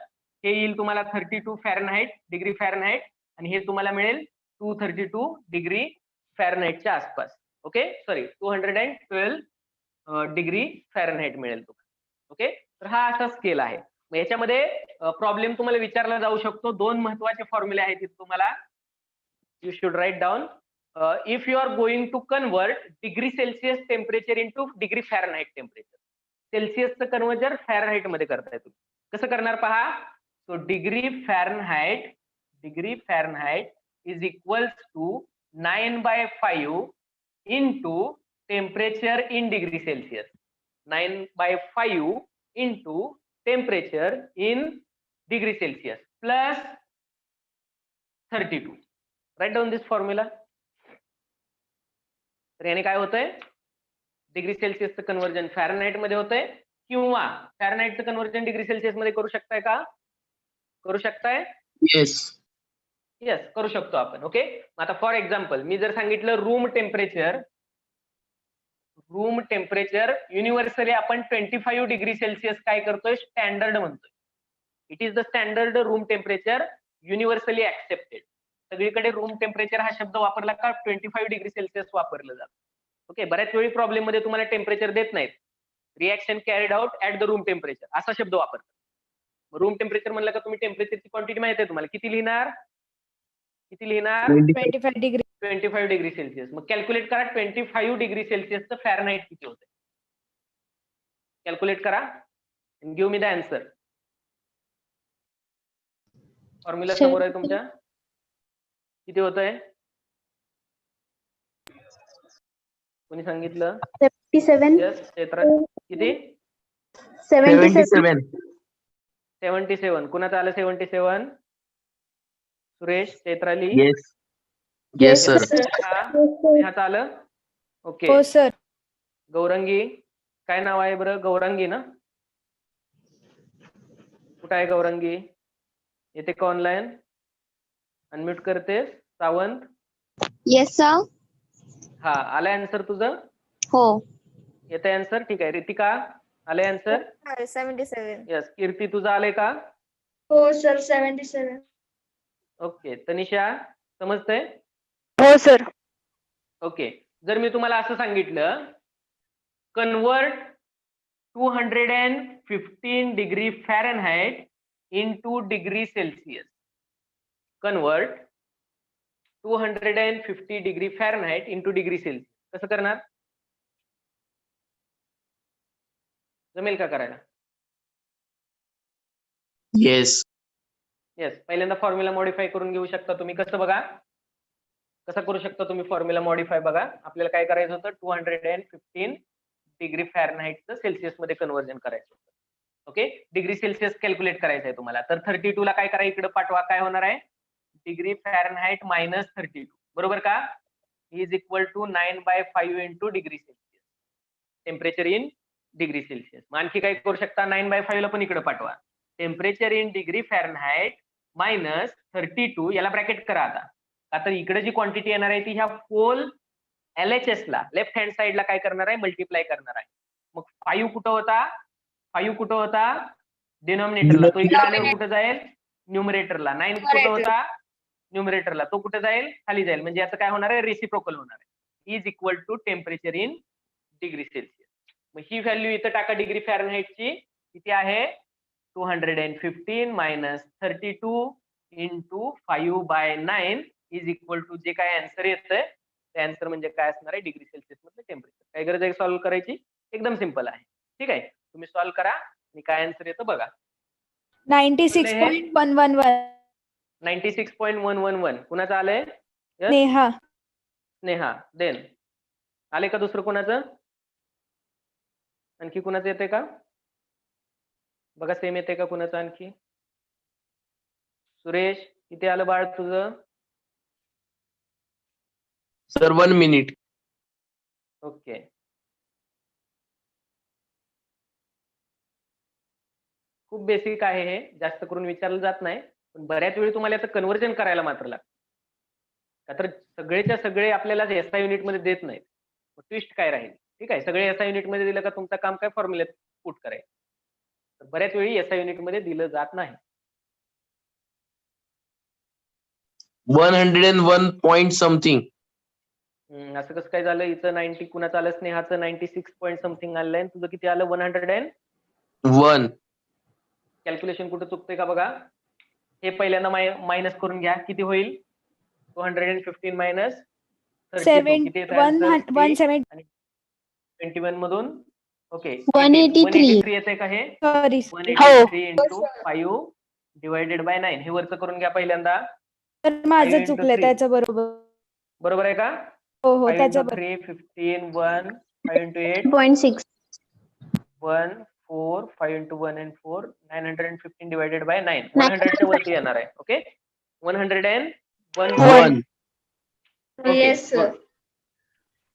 हे येईल तुम्हाला 32 फॅरनहाइट डिग्री फॅरनहाइट, आणि हे तुम्हाला मिळेल 232 डिग्री फॅरनहाइटच्या आसपास. ओके, सॉरी 212 डिग्री फॅरनहाइट मिळेल तुम्हाला. ओके, तर हा असा स्केल आहे. मग याच्यामध्ये प्रॉब्लेम तुम्हाला विचारला जाऊ शकतो. दोन महत्वाचे फॉर्म्युले आहेत तिथे तुम्हाला, you should write down. If you are going to convert degree Celsius temperature into degree Fahrenheit temperature, सेल्सिअसचं कन्वर्जन फॅरनहाइट मध्ये करताय तुम्ही, कसं करणार पहा. So degree Fahrenheit is equals to 9/5 into temperature in degree Celsius, 9/5 into temperature in degree Celsius plus 32. Write down this formula. तर याने काय होतंय, डिग्री सेल्सिअसचं कन्वर्जन फॅरनहाइट मध्ये होतंय, किंवा फॅरनहाइटचं कन्वर्जन डिग्री सेल्सिअस मध्ये करू शकताय का, करू शकताय. Yes. येस, करू शकतो आपण. ओके, आता फॉर एक्झाम्पल मी जर सांगितलं रूम टेम्परेचर युनिव्हर्सली आपण 25 डिग्री सेल्सिअस काय करतोय, स्टँडर्ड म्हणतोय. It is the standard room temperature universally accepted. सगळीकडे रूम टेम्परेचर हा शब्द वापरला का 25 डिग्री सेल्सिअस वापरलं जातं. ओके, बऱ्याच वेळी प्रॉब्लेम मध्ये तुम्हाला टेम्परेचर देत नाहीत, reaction carried out at the room temperature असा शब्द वापरतात. रूम टेम्परेचर म्हणलं का तुम्ही टेम्परेचरची क्वांटिटी माहिती आहे तुम्हाला, किती लिहिणार 25 डिग्री 25 डिग्री सेल्सिअस. मग कॅल्क्युलेट करा 25 डिग्री सेल्सिअसचं फॅरनहाइट किती होतं, कॅल्क्युलेट करा, give me the answer. Formula समोर आहे तुमच्या, किती होत आहे, कोणी सांगितलं. 77. यस, चैत्रा किती, 77. 77. कुणाचं आलं 77, Suresh, Chaitrali. Yes. Yes, sir. ह्याचं आलं. ओके, हो सर. गौरंगी, काय नाव आहे बरं, गौरंगी ना, कुठं आहे गौरंगी, येते का ऑनलाईन, अनम्यूट करतेस. Sawant, yes sir. हा आलाय आन्सर तुझं, हो. येते आन्सर, ठीक आहे. रितिका आले आन्सर, 77. यस. कीर्ती तुझं आलंय का, हो सर 77. ओके. तनिषा समजतंय, हो सर. ओके. जर मी तुम्हाला असं सांगितलं convert 215 degree Fahrenheit into degree Celsius, convert 250 degree Fahrenheit into degree Celsius, कसं करणार, जमेल का करायला. Yes. येस, पहिल्यांदा फॉर्म्युला मॉडिफाय करून घेऊ शकता तुम्ही. कसं बघा, कसं करू शकता तुम्ही फॉर्म्युला मॉडिफाय बघा. आपल्याला काय करायचं होतं 215 डिग्री फॅरनहाइटचं सेल्सिअस मध्ये कन्वर्जन करायचं होतं. ओके, डिग्री सेल्सिअस कॅल्क्युलेट करायचं आहे तुम्हाला. तर 32 ला काय करा, इकडे पाठवा, काय होणार आहे डिग्री फॅरनहाइट मायनस 32, बरोबर का, is equal to 9/5 into degree Celsius temperature in degree Celsius. मग आणखी काय करू शकता, 9/5 ला पण इकडे पाठवा, temperature in degree Fahrenheit minus 32, याला ब्रॅकेट करा आता. आता इकडे जी क्वांटिटी येणार आहे ती ह्या होल LHS ला लेफ्ट हँड साइडला काय करणार आहे, मल्टिप्लाय करणार आहे. मग 5 कुठं होता, 5 कुठं होता डिनॉमिनेटरला, तो इकडे आल्यावर कुठं जाईल, न्यूमरेटरला. 9 कुठं होता न्यूमरेटरला, तो कुठे जाईल, खाली जाईल. म्हणजे याचं काय होणार आहे, रेसिप्रोकल होणार आहे, is equal to temperature in degree Celsius. मग ही व्हॅल्यू इथं टाका डिग्री फॅरनहाइटची, किती आहे 215 minus 32 into 5/9 is equal to जे काय आन्सर येतंय ते आन्सर म्हणजे काय असणार आहे, डिग्री सेल्सिअस मधलं टेम्परेचर. काय गरज आहे सॉल्व्ह करायची, एकदम सिंपल आहे. ठीक आहे, तुम्ही सॉल्व्ह करा. आणि काय आन्सर येतं बघा. 96.111. 96.111 कुणाचं आलंय? Yes? नेहा. स्नेहा. देन आले का दुसरं कुणाचं? आणखी कुणाचं येते का? बघा सेम येते का कुणाचं आणखी? सुरेश किती आलं बाळ तुझं? Sir 1 minute. ओके. खूप बेसिक आहे हे, जास्त करून विचारलं जात नाही, पण बऱ्याच वेळी तुम्हाला याचं कन्व्हर्जन करायला मात्र लागतं. का तर सगळेच्या सगळे आपल्याला एसआय युनिट मध्ये देत नाहीत. ट्विस्ट काय राहील? ठीक आहे, सगळे एसआय युनिट मध्ये दिलं का तुमचं काम काय फॉर्म्युलेत पुट करायचं. तर बऱ्याच वेळी एसआय युनिट मध्ये दिलं जात नाही. 101 point something. असं कसं काय झालं? इथं 90 कुणाचं आलं? स्नेहाचं 96 पॉईंट समथिंग आलंय आणि तुझं किती आलं? 101. 1. कॅल्क्युलेशन कुठं चुकतंय का बघा. हे पहिल्यांदा मायनस करून घ्या. किती होईल? 215 मायनस 32 किती येतं answer? 170. आणि 21 मधून ओके 183 येते का हे? सॉरी. 183 into 5 divided by 9. हे वरचं करून घ्या पहिल्यांदा. तर माझं 5 into चुकलंय 3. त्याच्या बरोबर. बरोबर आहे का? हो हो 5 त्याच्या into 3 15 1 5 into 8 0.6 1 4 5 into 1 and 4 915 divided by 9. 100 च्या वरती येणार आहे. ओके 101. 1. Okay Yes, sir.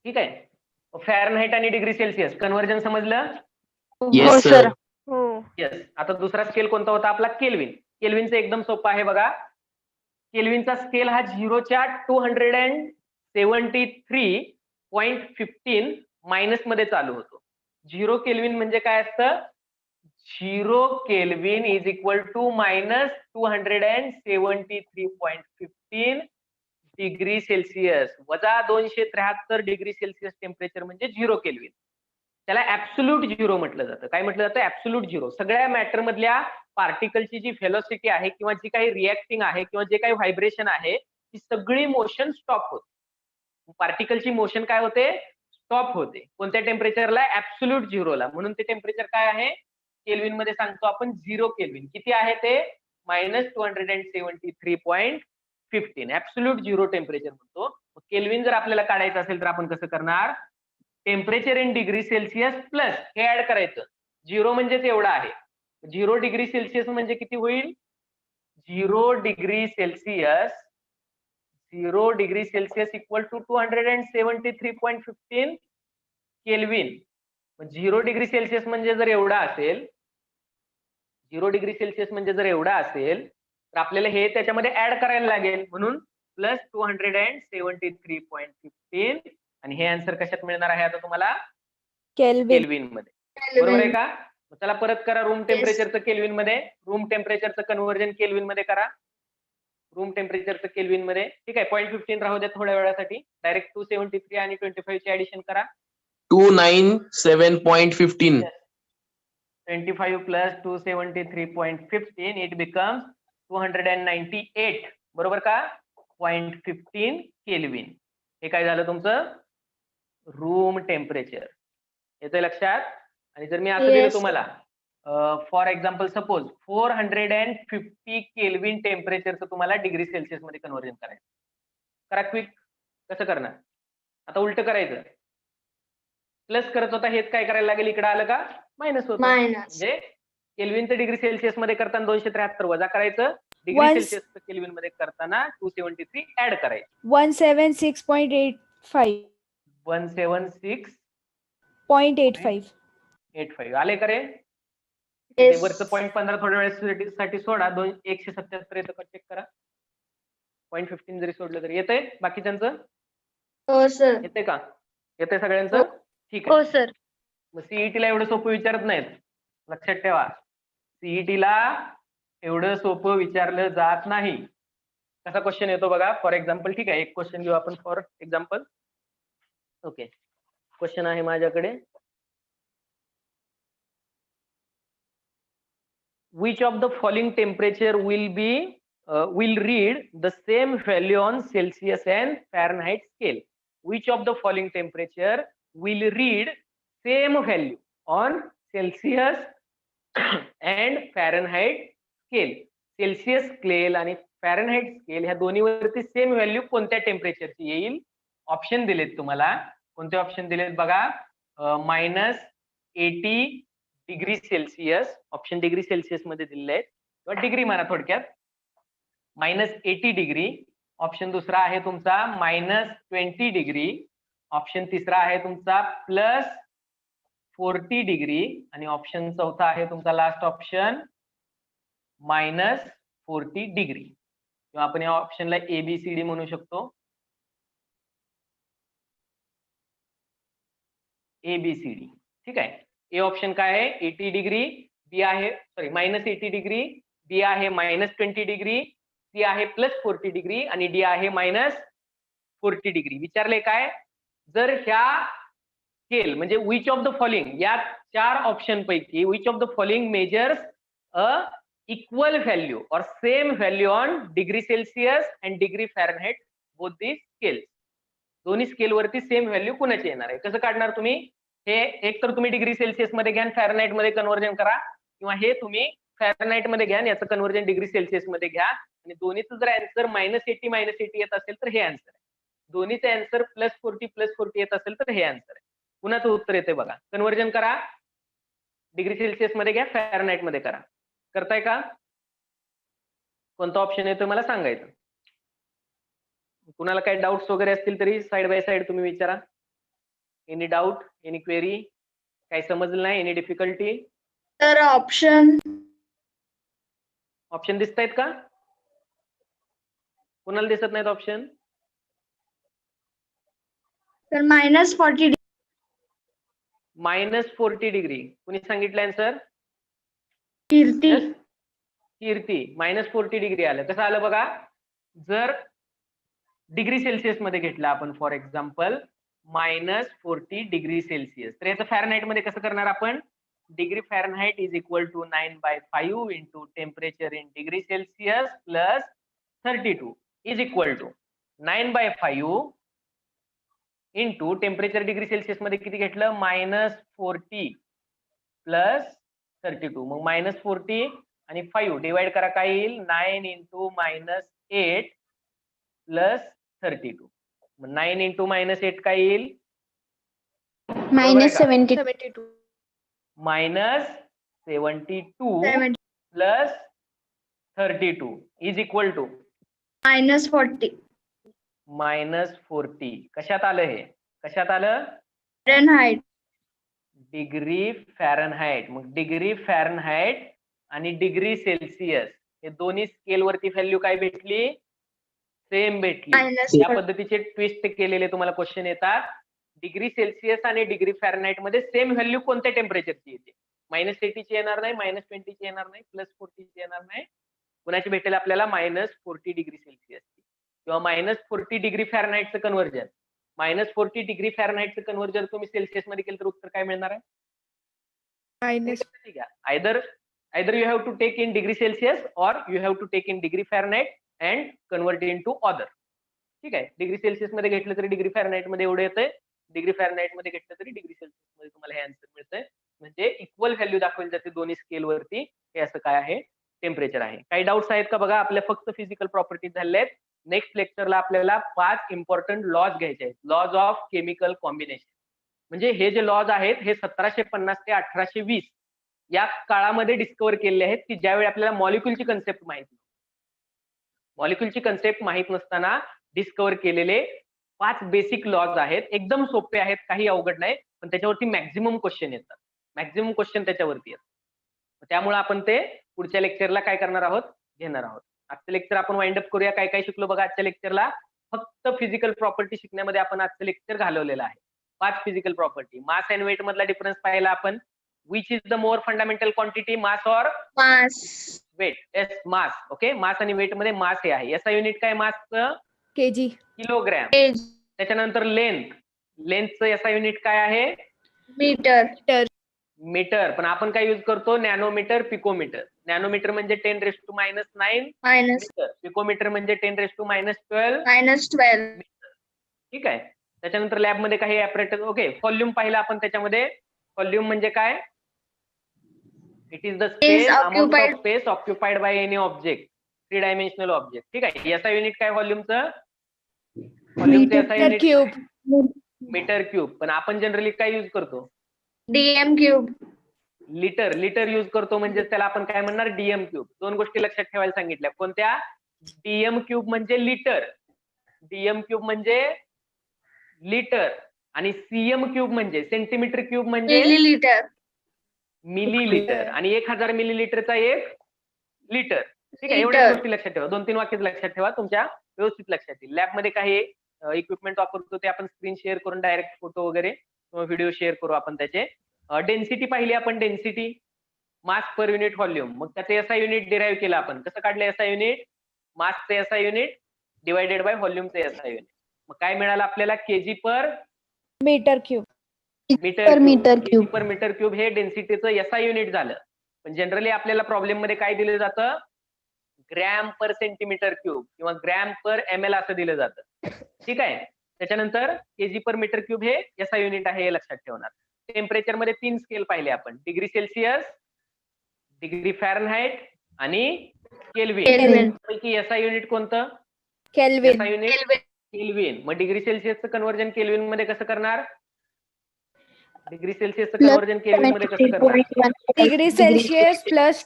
ठीक आहे. फॅरनहाइट आणि डिग्री सेल्सिअस कन्व्हर्जन समजलं? Yes, sir. हो. येस. आता दुसरा स्केल कोणता होता आपला? केल्विन. केल्विनचं एकदम सोपं आहे बघा. केल्विनचा स्केल हा 0च्या 273.15 मायनस मध्ये चालू होतो. 0 केल्विन म्हणजे काय असतं? 0 Kelvin is equal to minus 273.15 degree Celsius वजा 273 डिग्री सेल्सिअस टेम्परेचर म्हणजे 0 केल्विन. त्याला ऍब्सोल्यूट झिरो म्हटलं जातं. काय म्हटलं जातं? Absolute zero. सगळ्या मॅटर मधल्या पार्टिकलची जी व्हेलॉसिटी आहे किंवा जी काही रिएक्टिंग आहे किंवा जे काही व्हायब्रेशन आहे ती सगळी मोशन स्टॉप होते. पार्टिकलची मोशन काय होते? स्टॉप होते. कोणत्या टेम्परेचरला? ऍब्सोल्यूट झिरोला. म्हणून ते टेम्परेचर काय आहे? केल्विन मध्ये सांगतो आपण 0 केल्विन. किती आहे ते? मायनस 273.15. ऍब्सोल्यूट झिरो टेम्परेचर म्हणतो. केल्विन जर आपल्याला काढायचं असेल तर आपण कसं करणार? Temperature in degree Celsius plus हे ऍड करायचं. 0 म्हणजेच एवढा आहे. 0 डिग्री सेल्सिअस म्हणजे किती होईल? 0 degree Celsius equal to 273.15 Kelvin. 0 degree Celsius म्हणजे जर एवढा असेल, 0 डिग्री सेल्सिअस म्हणजे जर एवढा असेल तर आपल्याला हे त्याच्यामध्ये ऍड करायला लागेल. म्हणून प्लस 273.15 आणि हे आन्सर कशात मिळणार आहे आता तुम्हाला? केल्विन. केल्विन मध्ये. बरोबर आहे का? चला परत करा रूम टेम्परेचरचं केल्विन मध्ये. रूम टेम्परेचरचं कन्व्हर्जन केल्विन मध्ये करा. रूम टेम्परेचरचं केल्विन मध्ये. ठीक आहे 0.15 राहू द्या थोड्या वेळासाठी. डायरेक्ट 273 आणि 25 ची ऍडिशन करा. 297.15. 25 plus 273.15 it becomes 298. बरोबर का? 0.15 केल्विन. हे काय झालं तुमचं? Room temperature. येतंय लक्षात? आणि जर मी असं दिलं तुम्हाला फॉर एक्झाम्पल सपोज 450 केल्विन टेम्परेचरचं तुम्हाला डिग्री सेल्सिअस मध्ये कन्व्हर्जन करायचं. करा क्विक. कसं करणार? आता उलट करायचं. प्लस करत होता हेच काय करायला लागेल? इकडे आलं का? मायनस होतं. मायनस. म्हणजे केल्विनचं डिग्री सेल्सिअस मध्ये करताना 273 वजा करायचं. डिग्री सेल्सिअस केल्विन मध्ये करताना 273 ऍड करायचं. 176.85. 176.85 आले का रे? Yes. वरचं 0.15 थोड्या वेळेसाठी सोडा. 177 येतं का चेक करा. 0.15 जरी सोडलं तरी येतंय बाकीच्यांचं? हो सर. येतंय का? येतंय सगळ्यांचं? ठीक आहे. हो सर. मग सीईटीला एवढं सोपं विचारत नाहीत. लक्षात ठेवा. सीईटीला एवढं सोपं विचारलं जात नाही. कसा क्वेश्चन येतो बघा. फॉर एक्झाम्पल ठीक आहे एक क्वेश्चन घेऊ आपण फॉर एक्झाम्पल. ओके क्वेश्चन आहे माझ्याकडे. Which of the following temperature will read the same value on Celsius and Fahrenheit scale? Which of the following temperature will read same value on Celsius and Fahrenheit scale. Celsius scale आणि फॅरनहाइट स्केल ह्या दोन्हीवरती सेम व्हॅल्यू कोणत्या टेम्परेचरची येईल? ऑप्शन दिलेत तुम्हाला. कोणते ऑप्शन दिलेत बघा? -80 degree Celsius, option degree Celsius मध्ये दिलेले आहेत किंवा डिग्री म्हणा थोडक्यात. -80 डिग्री. ऑप्शन दुसरा आहे तुमचा -20 डिग्री. ऑप्शन तिसरा आहे तुमचा +40 डिग्री आणि ऑप्शन चौथा आहे तुमचा लास्ट ऑप्शन -40 डिग्री, किंवा आपण या ऑप्शनला ABCD म्हणू शकतो. ABCD. ठीक आहे. ए ऑप्शन काय आहे? 80 डिग्री. बी आहे -80 डिग्री. बी आहे -20 डिग्री. सी आहे +40 डिग्री आणि डी आहे -40 डिग्री. विचारले काय? जर ह्या स्केल म्हणजे विच ऑफ द फॉलोइंग, या 4 ऑप्शन पैकी which of the following measures a equal value or same value on degree Celsius and degree Fahrenheit, both the scales. दोन्ही स्केल वरती सेम व्हॅल्यू कुणाची येणार आहे? कसं काढणार तुम्ही हे? एक तर तुम्ही डिग्री सेल्सिअस मध्ये घ्या, फॅरनहाइट मध्ये कन्व्हर्जन करा, किंवा हे तुम्ही फॅरनहाइट मध्ये घ्या, याचं कन्व्हर्जन डिग्री सेल्सिअस मध्ये घ्या, आणि दोन्हीचं जर आन्सर -80 येत असेल तर हे आन्सर आहे. दोन्हीचे आन्सर +40 येत असेल तर हे आन्सर आहे. कुणाचं उत्तर येते बघा? कन्व्हर्जन करा, डिग्री सेल्सिअस मध्ये घ्या, फॅरनहाइट मध्ये करा. करताय का? कोणता ऑप्शन येतोय मला सांगायचं. कुणाला काही डाऊट्स वगैरे असतील तरी साइड बाय साइड तुम्ही विचारा. एनी डाऊट, एनी क्वेरी, काही समजलं नाही, एनी डिफिकल्टी? तर ऑप्शन दिसतायत का? कुणाला दिसत नाहीत ऑप्शन? तर -40 -40 डिग्री. कुणी सांगितलं आन्सर? कीर्ती. कीर्ती. -40 डिग्री आलं. कसं आलं बघा? जर डिग्री सेल्सिअस मध्ये घेतलं आपण फॉर एक्झाम्पल -40 डिग्री सेल्सिअस, तर याचं फॅरनहाइट मध्ये कसं करणार आपण? Degree Fahrenheit is equal to 9/5 into temperature in degree Celsius plus 32 is equal to 9/5 into temperature degree Celsius मध्ये किती घेतलं? -40 प्लस 32. मग -40 आणि 5 डिवाइड करा, काय येईल? 9 इंटू -8 प्लस 32. मग 9 इंटू -8 काय येईल? -72 -72 प्लस 32 इज इक्वल टू -40 -40. कशात आलं हे? कशात आलं? फॅरनहाइट. Degree Fahrenheit. मग डिग्री फॅरनहाइट आणि डिग्री सेल्सिअस हे दोन्ही स्केल वरती व्हॅल्यू काय भेटली? सेम भेटली. या पद्धतीचे ट्विस्ट केलेले तुम्हाला क्वेश्चन येतात. डिग्री सेल्सिअस आणि डिग्री फॅरनहाइट मध्ये सेम व्हॅल्यू कोणत्या टेम्परेचरची येते? -80 ची येणार नाही, -20 ची येणार नाही, +40 ची येणार नाही. कुणाची भेटेल आपल्याला? -40 डिग्री सेल्सिअसची, किंवा -40 डिग्री फॅरनहाइटचं कन्व्हर्जन. -40 डिग्री फॅरनहाइटचं कन्व्हर्जन तुम्ही सेल्सिअस मध्ये केलं तर उत्तर काय मिळणार आहे? Either you have to take in degree Celsius or you have to take in degree Fahrenheit and convert it into other. ठीक आहे. डिग्री सेल्सिअस मध्ये घेतलं तरी डिग्री फॅरनहाइट मध्ये एवढं येतंय, डिग्री फॅरनहाइट मध्ये घेतलं तरी डिग्री सेल्सिअस मध्ये तुम्हाला हे आन्सर मिळतंय. म्हणजे इक्वल व्हॅल्यू दाखवली जाते दोन्ही स्केल वरती. हे असं काय आहे? टेम्परेचर आहे. काही डाऊट्स आहेत का बघा? आपल्या फक्त फिजिकल प्रॉपर्टीज झालेल्या आहेत. नेक्स्ट लेक्चरला आपल्याला 5 इम्पॉर्टंट लॉज घ्यायचे आहेत. Laws of chemical combination. म्हणजे हे जे लॉज आहेत हे 1750 ते 1820 या काळामध्ये डिस्कवर केलेले आहेत, की ज्यावेळी आपल्याला मॉलिक्युलची कन्सेप्ट माहित नसताना डिस्कवर केलेले 5 बेसिक लॉज आहेत. एकदम सोपे आहेत, काही अवघड नाही, पण त्याच्यावरती मॅक्झिमम क्वेश्चन येतात. मॅक्झिमम क्वेश्चन त्याच्यावरती येतात. त्यामुळे आपण ते पुढच्या लेक्चरला काय करणार आहोत? घेणार आहोत. आजचं लेक्चर आपण वाइंड अप करूया. काय काय शिकलो बघा आजच्या लेक्चरला? फक्त फिजिकल प्रॉपर्टी शिकण्यामध्ये आपण आजचं लेक्चर घालवलेलं आहे. 5 physical property. Mass and weight मधला डिफरन्स पाहिला आपण. Which is the more fundamental quantity, mass or weight? Yes, mass. Okay, mass आणि weight मध्ये mass हे आहे. याचा युनिट काय मासचं? kg, kilogram. त्याच्यानंतर लेंथचं याचा युनिट काय आहे? मीटर. पण आपण काय यूज करतो? Nanometre, picometre. नॅनोमीटर म्हणजे 10⁻⁹ मीटर. पिकोमीटर म्हणजे 10⁻12 मीटर. ठीक आहे. त्याच्यानंतर लॅब मध्ये काही ऍपरेटस. ओके, व्हॉल्यूम पाहिला आपण. त्याच्यामध्ये व्हॉल्यूम म्हणजे काय? It is the Space space amount occupied- of space occupied by any object, 3 dimensional object. ठीक आहे. याचा युनिट काय व्हॉल्यूमचं? व्हॉल्यूमचं याचा metre unit cube. Metre cube. पण आपण जनरली काय युज करतो? DM cube. लिटर युज करतो, म्हणजे त्याला आपण काय म्हणणार? DM cube. दोन गोष्टी लक्षात ठेवायला सांगितल्या. कोणत्या? डीएम क्यूब म्हणजे लिटर, डीएम क्यूब म्हणजे लिटर, आणि सीएम क्यूब म्हणजे सेंटीमीटर क्यूब म्हणजे Milliliter. मिलीलिटर, आणि 1000 मिलीलिटरचा 1 लिटर. ठीक आहे. एवढ्या लिटर. गोष्टी लक्षात ठेवा. 2-3 वाक्यच लक्षात ठेवा, तुमच्या व्यवस्थित लक्षात येईल. लॅबमध्ये काही इक्विपमेंट वापरतो ते आपण स्क्रीन शेअर करून डायरेक्ट फोटो वगैरे किंवा व्हिडिओ शेअर करू आपण त्याचे. डेन्सिटी पाहिली आपण, density mass per unit volume. मग त्याचे एसआय युनिट डिराईव्ह केलं आपण. कसं काढलं एसआय युनिट? मासचे एसआय युनिट डिवायडेड बाय व्हॉल्यूमचे एसआय युनिट. मग काय मिळालं आपल्याला? KG per metre cube. Metre cube. Per metre cube हे डेन्सिटीचं एसआय युनिट झालं. पण जनरली आपल्याला प्रॉब्लेम मध्ये काय दिलं जातं? ग्रॅम पर सेंटीमीटर क्यूब किंवा ग्रॅम पर एमएल असं दिलं जातं. ठीक आहे. त्याच्यानंतर केजी पर मीटर क्यूब हे एसआय युनिट आहे, हे लक्षात ठेवणार. टेम्परेचर मध्ये 3 स्केल पाहिले आपण, डिग्री सेल्सिअस, डिग्री फॅरनहाइट आणि केल्विन. पैकी एसआय युनिट कोणतं? केल्विन. SI unit Kelvin. मग डिग्री सेल्सिअसचं कन्व्हर्जन केल्विन मध्ये कसं करणार? डिग्री सेल्सिअसचं कन्व्हर्जन केल्विन मध्ये कसं करणार? Degree Celsius plus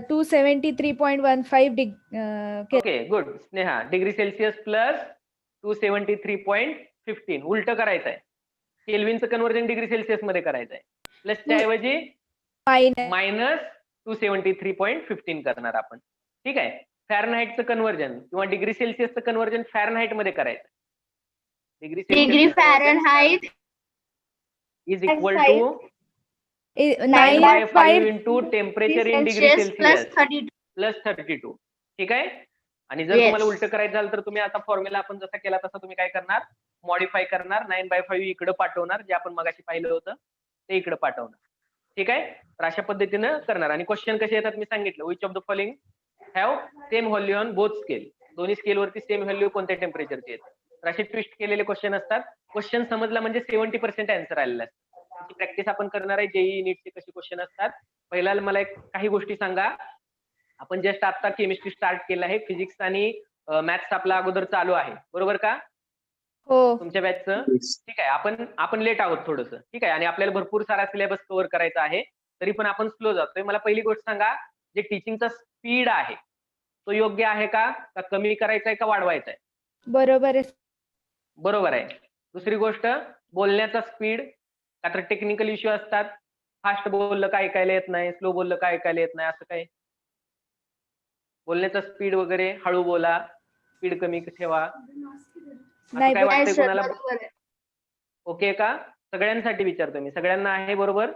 273.15 okay, good Sneha. Degree Celsius plus 273.15 उलट करायचं आहे. केल्विनचं कन्व्हर्जन डिग्री सेल्सिअस मध्ये करायचं आहे. प्लसच्या ऐवजी मायनस 273.15 करणार आपण. ठीक आहे. फॅरनहाइटचं कन्व्हर्जन किंवा डिग्री सेल्सिअसचं कन्व्हर्जन फॅरनहाइट मध्ये करायचं. Degree Fahrenheit is equal to 9.5 into temperature in degree Celsius plus Celsius 32. Plus 32. ठीक आहे. आणि जर Yes. तुम्हाला उलट करायचं झालं तर तुम्ही आता फॉर्म्युला आपण जसा केला तसा तुम्ही काय करणार? मॉडिफाय करणार. 9/5 इकडे पाठवणार, जे आपण मगाशी पाहिलं होतं ते इकडे पाठवणार. ठीक आहे. तर अशा पद्धतीनं करणार. आणि क्वेश्चन कसे येतात मी सांगितलं. Which of the following have same value on both scale. दोन्ही स्केलवरती सेम व्हॅल्यू कोणत्या टेम्परेचरचे येतात. तर असे ट्विस्ट केलेले क्वेश्चन असतात. क्वेश्चन समजला म्हणजे 70% आन्सर आलेला असतो. त्याची प्रॅक्टिस आपण करणार आहे. जेईई नीटचे कसे क्वेश्चन असतात. पहिला मला काही गोष्टी सांगा. आपण जस्ट आता केमिस्ट्री स्टार्ट केलं आहे. फिजिक्स आणि मॅथ्स आपला अगोदर चालू आहे, बरोबर का? हो. तुमच्या बॅचचं. ठीक आहे. आपण लेट आहोत थोडंसं. ठीक आहे. आणि आपल्याला भरपूर सारा सिलेबस कव्हर करायचा आहे, तरी पण आपण स्लो जातोय. मला पहिली गोष्ट सांगा, जे टीचिंगचा स्पीड आहे तो योग्य आहे का कमी करायचा आहे का वाढवायचा आहे? बरोबर आहे. बरोबर आहे. दुसरी गोष्ट, बोलण्याचा स्पीड, का तर टेक्निकल इश्यू असतात. फास्ट बोललं काय ऐकायला येत नाही, स्लो बोललं काय ऐकायला येत नाही, असं काय? बोलण्याचा स्पीड वगैरे, हळू बोला, स्पीड कमी ठेवा, नाही, काय वाटतंय sir, कोणाला? बरोबर आहे. ओके का? सगळ्यांसाठी विचारतो मी. सगळ्यांना आहे बरोबर?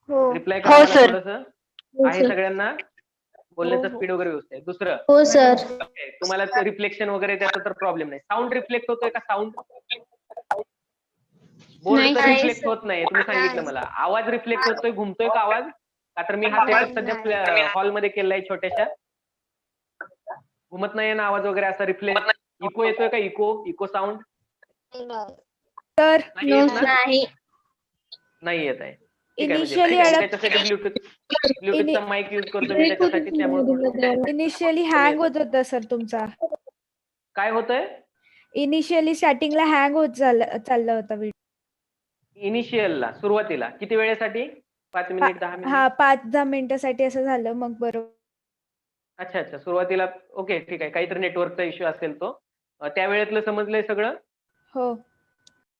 हो. रिप्लाय हो, करा sir. थोडंसं. हो, आहे sir. सगळ्यांना? बोलण्याचा स्पीड वगैरे व्यवस्थित आहे. दुसरं, हो सर. okay, तुम्हाला रिफ्लेक्शन वगैरे त्याचा तर प्रॉब्लेम नाही. साऊंड रिफ्लेक्ट होतोय का? साऊंड बोर्ड तर नाही, रिफ्लेक्ट sir. होत नाही, तुम्ही सांगितलं मला. आवाज रिफ्लेक्ट होतोय, घुमतोय का आवाज? का तर मी हा सेटअप सध्या हॉलमध्ये केलाय छोट्याशा. घुमत नाहीये ना आवाज वगैरे असा रिफ्लेक्ट? इको येतोय का? इको साऊंड तर नाही. नाही येत आहे. ठीक आहे. इनिशियली म्हणजे त्याच्यासाठी ब्लूटूथचा माईक युज करतो मी त्याच्यासाठी. त्यामुळे इनिशियली हँग होत होता सर तुमचा. काय होतंय? इनिशियली स्टार्टिंगला हँग होत चालला होता व्हिडिओ. इनिशियलला, सुरुवातीला किती वेळेसाठी? 5 मिनिट, 10 मिनिट? हा, 5-10 मिनिटासाठी असं झालं, मग बरोबर. अच्छा, सुरुवातीला. ओके, ठीक आहे. काहीतरी नेटवर्कचा इश्यू असेल तो. त्यावेळेतलं समजलंय सगळं? हो.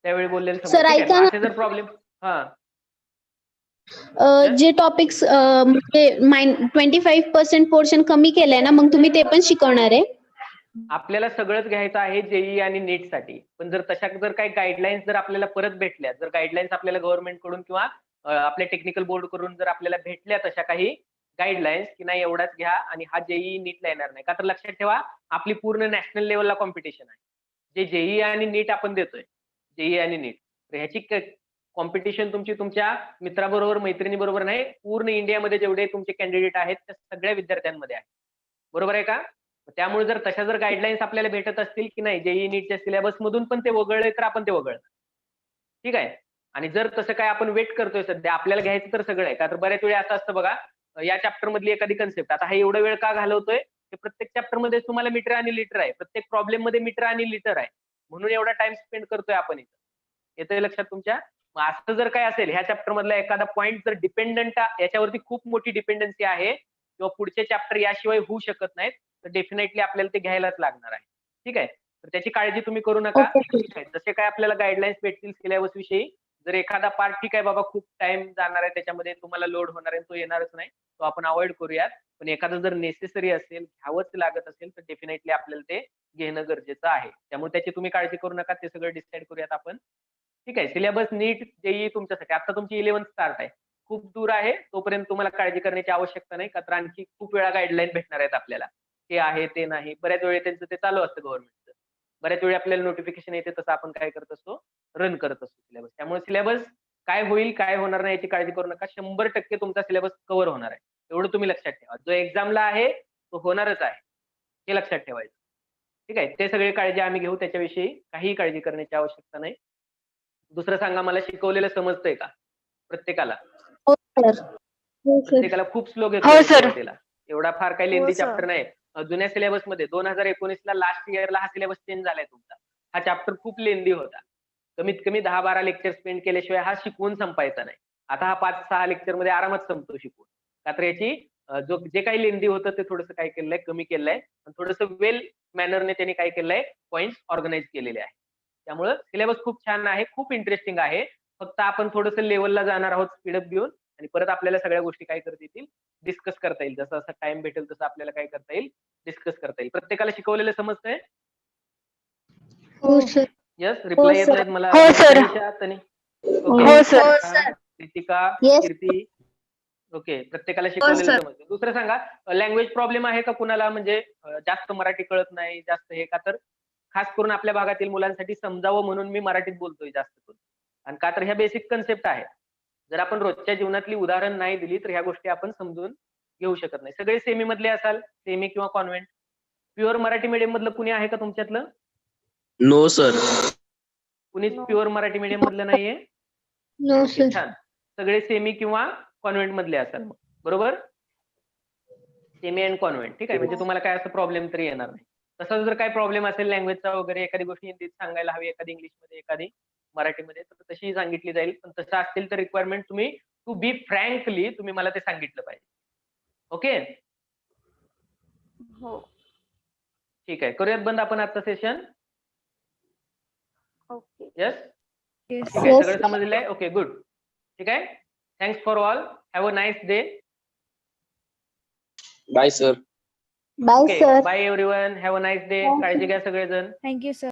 त्यावेळी बोललेलं Sir, समजलं. ठीक ऐका आहे. ना. असे जर प्रॉब्लेम, हा, जे टॉपिक्स म्हणजे 25% पोर्शन कमी केलंय ना, मग तुम्ही ते पण शिकवणार आहे? आपल्याला सगळंच घ्यायचं आहे जेईई आणि नीट साठी. पण जर तशा जर काही गाईडलाईन्स जर आपल्याला परत भेटल्या, जर गाईडलाईन्स आपल्याला गव्हर्नमेंट कडून किंवा आपल्या टेक्निकल बोर्ड कडून जर आपल्याला भेटल्या तशा काही गाईडलाईन्स की नाही एवढाच घ्या आणि हा जेईई नीटला येणार नाही, का तर लक्षात ठेवा आपली पूर्ण नॅशनल लेवलला कॉम्पिटिशन आहे. जे जेईई आणि नीट आपण देतोय, जेईई आणि नीट, तर ह्याची कॉम्पिटिशन तुमची तुमच्या मित्राबरोबर, मैत्रिणीबरोबर नाही, पूर्ण इंडियामध्ये जेवढे तुमचे कॅन्डिडेट आहेत त्या सगळ्या विद्यार्थ्यांमध्ये आहे. बरोबर आहे का? त्यामुळे जर तशा जर गाईडलाईन्स आपल्याला भेटत असतील की नाही जेईई नीटच्या सिलेबस मधून पण ते वगळले तर आपण ते वगळणार. ठीक आहे. आणि जर तसं काय आपण वेट करतोय सध्या, आपल्याला घ्यायचं तर सगळं आहे. का तर बऱ्याच वेळी असं असतं बघा, या चॅप्टर मधली एखादी कन्सेप्ट, आता हा एवढा वेळ का घालवतोय, ते प्रत्येक चॅप्टर मध्ये तुम्हाला मीटर आणि लिटर आहे, प्रत्येक प्रॉब्लेम मध्ये मीटर आणि लिटर आहे, म्हणून एवढा टाइम स्पेंड करतोय आपण इथं. येतंय लक्षात तुमच्या? मग असं जर काय असेल, ह्या चॅप्टर मधला एखादा पॉईंट जर डिपेंडंट, याच्यावरती खूप मोठी डिपेंडन्सी आहे किंवा पुढचे चॅप्टर याशिवाय होऊ शकत नाहीत, तर डेफिनेटली आपल्याला ते घ्यायलाच लागणार आहे. ठीक आहे, तर त्याची काळजी तुम्ही करू नका. ठीक आहे, जसे काय आपल्याला गाईडलाईन्स भेटतील सिलेबस विषयी, जर एखादा पार्ट ठीक आहे बाबा खूप टाइम जाणार आहे त्याच्यामध्ये, तुम्हाला लोड होणार आहे, तो येणारच नाही, तो आपण अवॉइड करूयात. पण एखादं जर नेसेसरी असेल, घ्यावंच लागत असेल, तर डेफिनेटली आपल्याला ते घेणं गरजेचं आहे. त्यामुळे त्याची तुम्ही काळजी करू नका, ते सगळं डिसाईड करूयात आपण. ठीक आहे, सिलेबस नीट जेई तुमच्यासाठी, आता तुमची 11th स्टार्ट आहे, खूप दूर आहे, तोपर्यंत तुम्हाला काळजी करण्याची आवश्यकता नाही, का तर आणखी खूप वेळा गाईडलाईन भेटणार आहेत आपल्याला, ते आहे ते नाही, बऱ्याच वेळी त्यांचं ते चालू असतं गव्हर्नमेंटचं, बऱ्याच वेळी आपल्याला नोटिफिकेशन येते, तसं आपण काय करत असतो, रन करत असतो सिलेबस. त्यामुळे सिलेबस काय होईल काय होणार नाही याची काळजी करू नका, 100% तुमचा सिलेबस कव्हर होणार आहे, एवढं तुम्ही लक्षात ठेवा. जो एक्झामला आहे तो होणारच आहे, हे लक्षात ठेवायचं. ठीक आहे, ते सगळी काळजी आम्ही घेऊ, त्याच्याविषयी काहीही काळजी करण्याची आवश्यकता नाही. दुसरं सांगा, मला शिकवलेलं समजतंय का प्रत्येकाला? हो सर. प्रत्येकाला खूप स्लो घेतो हो, sir. सुरुवातीला, एवढा फार काही लेंदी sir. चॅप्टर नाही. जुन्या सिलेबस मध्ये 2019ला लास्ट इयरला हा सिलेबस चेंज झालाय तुमचा, हा चॅप्टर खूप लेंदी होता, कमीत कमी 10-12 लेक्चर स्पेंड केल्याशिवाय हा शिकवून संपायचा नाही. आता हा 5-6 लेक्चर मध्ये आरामात संपतो शिकवून, का तर याची जे काही लेंदी होतं ते थोडंसं काय केलंय, कमी केलंय, थोडंसं वेल मॅनरने त्यांनी काय केलंय, पॉईंट्स ऑर्गनाइज केलेले आहे. त्यामुळं सिलेबस खूप छान आहे, खूप इंटरेस्टिंग आहे. फक्त आपण थोडंसं लेवलला जाणार आहोत स्पीडअप घेऊन, आणि परत आपल्याला सगळ्या गोष्टी काय करता येतील, डिस्कस करता येईल. जसं असं टाइम भेटेल तसं आपल्याला काय करता येईल, डिस्कस करता येईल. प्रत्येकाला शिकवलेलं समजतंय? हो सर. यस, रिप्लाय येत sir. नाहीत मला. हो, sir. तनिषा, हो, sir. कृतिका, Yes. कीर्ती, ओके, प्रत्येकाला शिकवलेलं sir. समजतं. दुसरं सांगा, लँग्वेज प्रॉब्लेम आहे का कुणाला, म्हणजे जास्त मराठी कळत नाही जास्त हे, का तर खास करून आपल्या भागातील मुलांसाठी समजावं म्हणून मी मराठीत बोलतोय जास्त करून, आणि का तर ह्या बेसिक कन्सेप्ट आहेत. जर आपण रोजच्या जीवनातली उदाहरण नाही दिली तर ह्या गोष्टी आपण समजून घेऊ शकत नाही. सगळे सेमी मधले असाल, सेमी किंवा कॉन्व्हेंट. प्युअर मराठी मीडियम मधलं कुणी आहे का तुमच्यातलं? No sir. कुणीच प्युअर मराठी मीडियम मधलं नाहीये? No okay, sir. छान. सगळे सेमी किंवा कॉन्व्हेंट मधले असाल मग, बरोबर? सेमी अँड कॉन्व्हेंट, ठीक आहे, म्हणजे तुम्हाला काय असं प्रॉब्लेम तरी येणार नाही. तसा जर काय प्रॉब्लेम असेल लँग्वेजचा वगैरे, एखादी गोष्ट हिंदीत सांगायला हवी, एखादी इंग्लिशमध्ये, एखादी मराठीमध्ये, तर तशी सांगितली जाईल. पण तसं असेल तर रिक्वायरमेंट तुम्ही, टू बी फ्रँकली, तुम्ही मला ते सांगितलं पाहिजे. ओके, हो. ठीक आहे, करूयात बंद आपण आजचं सेशन. ओके. Yes, Yes. ठीक आहे, Yes. सगळं समजलेलं आहे. Okay, good. ठीक आहे, thanks for all, have a nice day. Bye sir. Bye okay, sir. Bye everyone, have a nice day. Bye. काळजी घ्या सगळेजण. Thank you, sir.